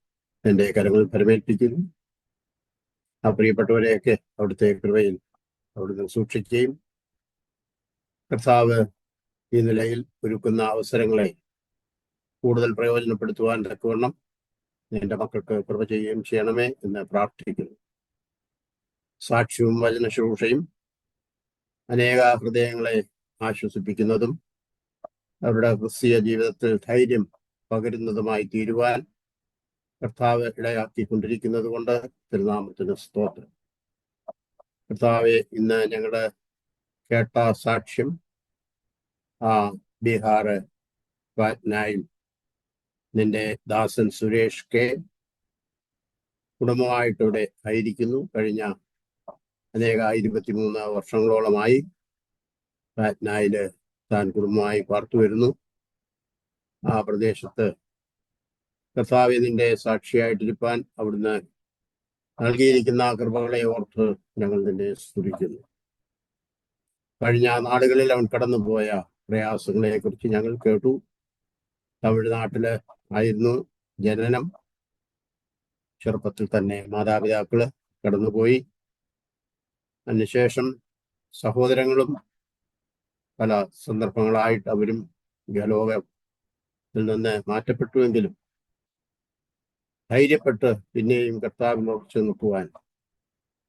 എൻ്റെ കരങ്ങളിൽ പരമേൽപ്പിക്കുന്നു. ആ പ്രിയപ്പെട്ടവരെയൊക്കെ അവിടുത്തെ കൃപയിൽ അവിടുന്ന് സൂക്ഷിക്കുകയും കർത്താവ് ഈ നിലയിൽ ഒരുക്കുന്ന അവസരങ്ങളെ കൂടുതൽ പ്രയോജനപ്പെടുത്തുവാൻ തക്കവണ്ണം നിന്റെ മക്കൾക്ക് കൃപ ചെയ്യുകയും ചെയ്യണമേ എന്ന് പ്രാർത്ഥിക്കുന്നു. സാക്ഷ്യവും വചന ശുശ്രൂഷയും അനേക ഹൃദയങ്ങളെ ആശ്വസിപ്പിക്കുന്നതും അവരുടെ ക്രിസ്തീയ ജീവിതത്തിൽ ധൈര്യം പകരുന്നതുമായി തീരുവാൻ കർത്താവ് ഇടയാക്കിക്കൊണ്ടിരിക്കുന്നത് കൊണ്ട് തിരുനാമത്തിന് സ്തോത്രം. കർത്താവെ, ഇന്ന് ഞങ്ങളുടെ കേട്ട സാക്ഷ്യം ബീഹാർ പാറ്റ്നയിൽ നിന്റെ ദാസൻ സുരേഷ് കെ കുടുംബമായിട്ടിവിടെ ആയിരിക്കുന്നു. കഴിഞ്ഞ 23 വർഷങ്ങളോളമായി പാറ്റ്നയില് താൻ കുടുംബമായി പാർത്തു വരുന്നു. ആ പ്രദേശത്ത് കർത്താവെ നിന്റെ സാക്ഷിയായിട്ടിരിപ്പാൻ അവിടുന്ന് നൽകിയിരിക്കുന്ന കൃപകളെ ഓർത്ത് ഞങ്ങൾ നിന്നെ സ്തുതിക്കുന്നു. കഴിഞ്ഞ നാടുകളിൽ അവൻ കടന്നുപോയ പ്രയാസങ്ങളെ കുറിച്ച് ഞങ്ങൾ കേട്ടു. തമിഴ്നാട്ടില് ആയിരുന്നു ജനനം. ചെറുപ്പത്തിൽ തന്നെ മാതാപിതാക്കള് കടന്നുപോയി. അതിനുശേഷം സഹോദരങ്ങളും പല സന്ദർഭങ്ങളായിട്ട് അവരും ലോകത്തിൽ നിന്ന് മാറ്റപ്പെട്ടുവെങ്കിലും ധൈര്യപ്പെട്ട് പിന്നെയും കർത്താവിൽ ഉറച്ചു നിൽക്കുവാൻ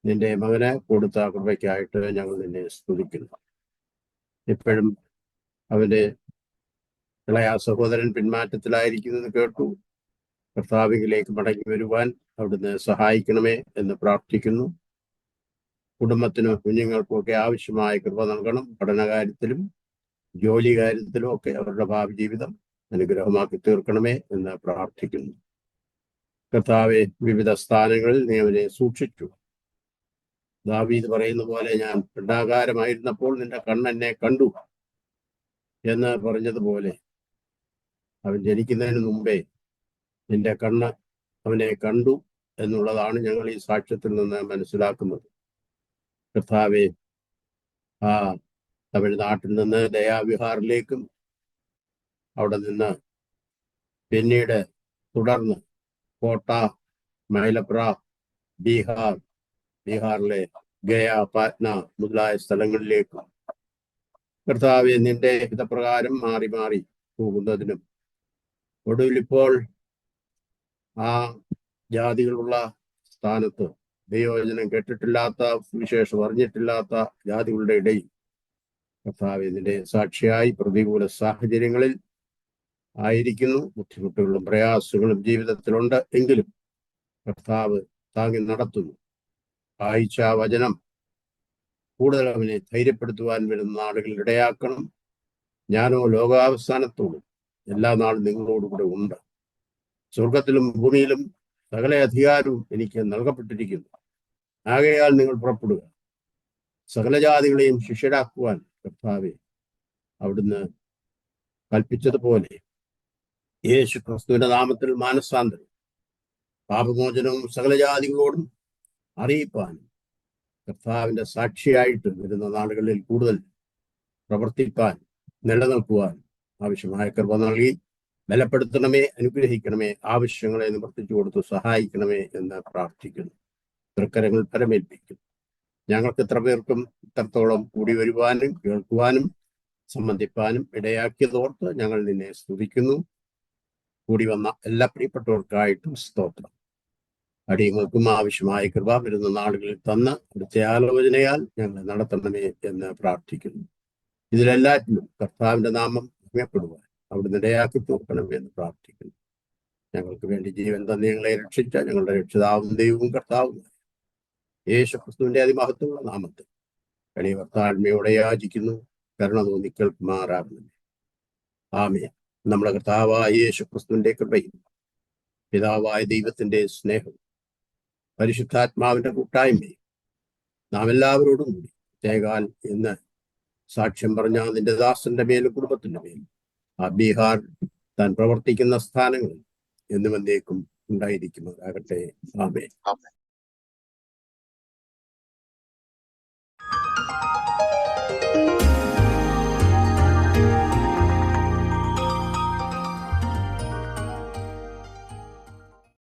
നിന്റെ മകനെ കൊടുത്ത കൃപയ്ക്കായിട്ട് ഞങ്ങൾ നിന്നെ സ്തുതിക്കുന്നു. ഇപ്പോഴും അവന്റെ ഇളയ സഹോദരൻ പിന്മാറ്റത്തിലായിരിക്കുന്നത് കേട്ടു. കർത്താവിലേക്ക് മടങ്ങി വരുവാൻ അവിടുന്ന് സഹായിക്കണമേ എന്ന് പ്രാർത്ഥിക്കുന്നു. കുടുംബത്തിനും കുഞ്ഞുങ്ങൾക്കും ഒക്കെ ആവശ്യമായ കൃപ നൽകണം. പഠനകാര്യത്തിലും ജോലി കാര്യത്തിലും ഒക്കെ അവരുടെ ഭാവി ജീവിതം അനുഗ്രഹമാക്കി തീർക്കണമേ എന്ന് പ്രാർത്ഥിക്കുന്നു. കർത്താവെ, വിവിധ സ്ഥാനങ്ങളിൽ നീ അവനെ സൂക്ഷിച്ചു. ദാവീദ് പറയുന്ന പോലെ, ഞാൻ പിണ്ഡാകാരമായിരുന്നപ്പോൾ നിന്റെ കണ്ണെന്നെ കണ്ടു എന്ന് പറഞ്ഞതുപോലെ അവൻ ജനിക്കുന്നതിന് മുമ്പേ നിന്റെ കണ്ണ് അവനെ കണ്ടു എന്നുള്ളതാണ് ഞങ്ങൾ ഈ സാക്ഷ്യത്തിൽ നിന്ന് മനസ്സിലാക്കുന്നത്. കർത്താവെ, തമിഴ്നാട്ടിൽ നിന്ന് ദയാവിഹാറിലേക്കും അവിടെ നിന്ന് പിന്നീട് തുടർന്ന് കോട്ട, മൈലപ്ര, ബീഹാറിലെ ഗയ, പാറ്റ്ന മുതലായ സ്ഥലങ്ങളിലേക്കും കർത്താവെ നിന്റെ ഹിതപ്രകാരം മാറി മാറി പോകുന്നതിനും ഒടുവിലിപ്പോൾ ആ ജാതികളുള്ള സ്ഥാനത്ത് ദൈവവചനം കേട്ടിട്ടില്ലാത്ത, സുവിശേഷം അറിഞ്ഞിട്ടില്ലാത്ത ജാതികളുടെ ഇടയിൽ കർത്താവെ നിന്റെ സാക്ഷിയായി പ്രതികൂല സാഹചര്യങ്ങളിൽ ആയിരിക്കുന്നു. ബുദ്ധിമുട്ടുകളും പ്രയാസങ്ങളും ജീവിതത്തിലുണ്ട്. എങ്കിലും കർത്താവ് താങ്ങി നടത്തുന്നു. വായിച്ച വചനം കൂടുതൽ അവനെ ധൈര്യപ്പെടുത്തുവാൻ വരുന്ന നാളുകളിൽ ഇടയാക്കണം. ഞാനോ ലോകാവസാനത്തോടും എല്ലാ നാളും നിങ്ങളോടുകൂടെ ഉണ്ട്. സ്വർഗത്തിലും ഭൂമിയിലും സകല അധികാരവും എനിക്ക് നൽകപ്പെട്ടിരിക്കുന്നു. ആകയാൽ നിങ്ങൾ പുറപ്പെടുക, സകല ജാതികളെയും ശിഷ്യരാക്കുവാൻ കർത്താവെ അവിടുന്ന് കൽപ്പിച്ചതുപോലെ യേശു ക്രിസ്തുവിന്റെ നാമത്തിൽ മാനസാന്തരം, പാപമോചനവും സകല ജാതികളോടും അറിയിപ്പാനും കർത്താവിന്റെ സാക്ഷിയായിട്ട് വരുന്ന നാളുകളിൽ കൂടുതൽ പ്രവർത്തിപ്പാൻ, നിലനിൽക്കുവാൻ ആവശ്യമായ കൃപ നൽകി ബലപ്പെടുത്തണമേ, അനുഗ്രഹിക്കണമേ, ആവശ്യങ്ങളെ നിവർത്തിച്ചു കൊടുത്ത് സഹായിക്കണമേ എന്ന് പ്രാർത്ഥിക്കുന്നു. തൃക്കരങ്ങൾ പരമേൽപ്പിക്കുന്നു. ഞങ്ങൾക്ക് ഇത്ര പേർക്കും ഇത്രത്തോളം കൂടി വരുവാനും കേൾക്കുവാനും സംബന്ധിപ്പാനും ഇടയാക്കിയതോർത്ത് ഞങ്ങൾ നിന്നെ സ്തുതിക്കുന്നു. കൂടി വന്ന എല്ലാ പ്രിയപ്പെട്ടവർക്കായിട്ടും സ്തോത്രം. അടിയങ്ങൾക്കും ആവശ്യമായ കൃപ വരുന്ന നാളുകളിൽ തന്ന് അവിടുത്തെ ആലോചനയാൽ ഞങ്ങൾ നടത്തണമേ എന്ന് പ്രാർത്ഥിക്കുന്നു. ഇതിലെല്ലാറ്റിലും കർത്താവിന്റെ നാമം മഹിമപ്പെടുവാൻ അവിടുന്ന് ഇടയാക്കി തീർക്കണമേ എന്ന് പ്രാർത്ഥിക്കുന്നു. ഞങ്ങൾക്ക് വേണ്ടി ജീവൻ തന്നെ ഞങ്ങളെ രക്ഷിച്ച ഞങ്ങളുടെ രക്ഷിതാവും ദൈവവും കർത്താവും യേശു ക്രിസ്തുവിന്റെ അതിമഹത്വമുള്ള നാമത്തിൽ എളിയവർ താഴ്മയോടെ യാചിക്കുന്നു. കരുണ തോന്നി കേൾക്കുമാറാകുന്നു. ആമേൻ. നമ്മുടെ കർത്താവായ യേശു ക്രിസ്തുവിന്റെ കൃപയും പിതാവായ ദൈവത്തിന്റെ സ്നേഹവും പരിശുദ്ധാത്മാവിന്റെ കൂട്ടായ്മയും നാം എല്ലാവരോടും കൂടി പ്രത്യേകാൽ എന്ന് സാക്ഷ്യം പറഞ്ഞ നിന്റെ ദാസന്റെ മേലും കുടുംബത്തിന്റെ മേലും ആ ബീഹാർ താൻ പ്രവർത്തിക്കുന്ന സ്ഥാനങ്ങളിൽ എന്നും എന്നേക്കും ഉണ്ടായിരിക്കുന്നതാകട്ടെ. ആമേൻ.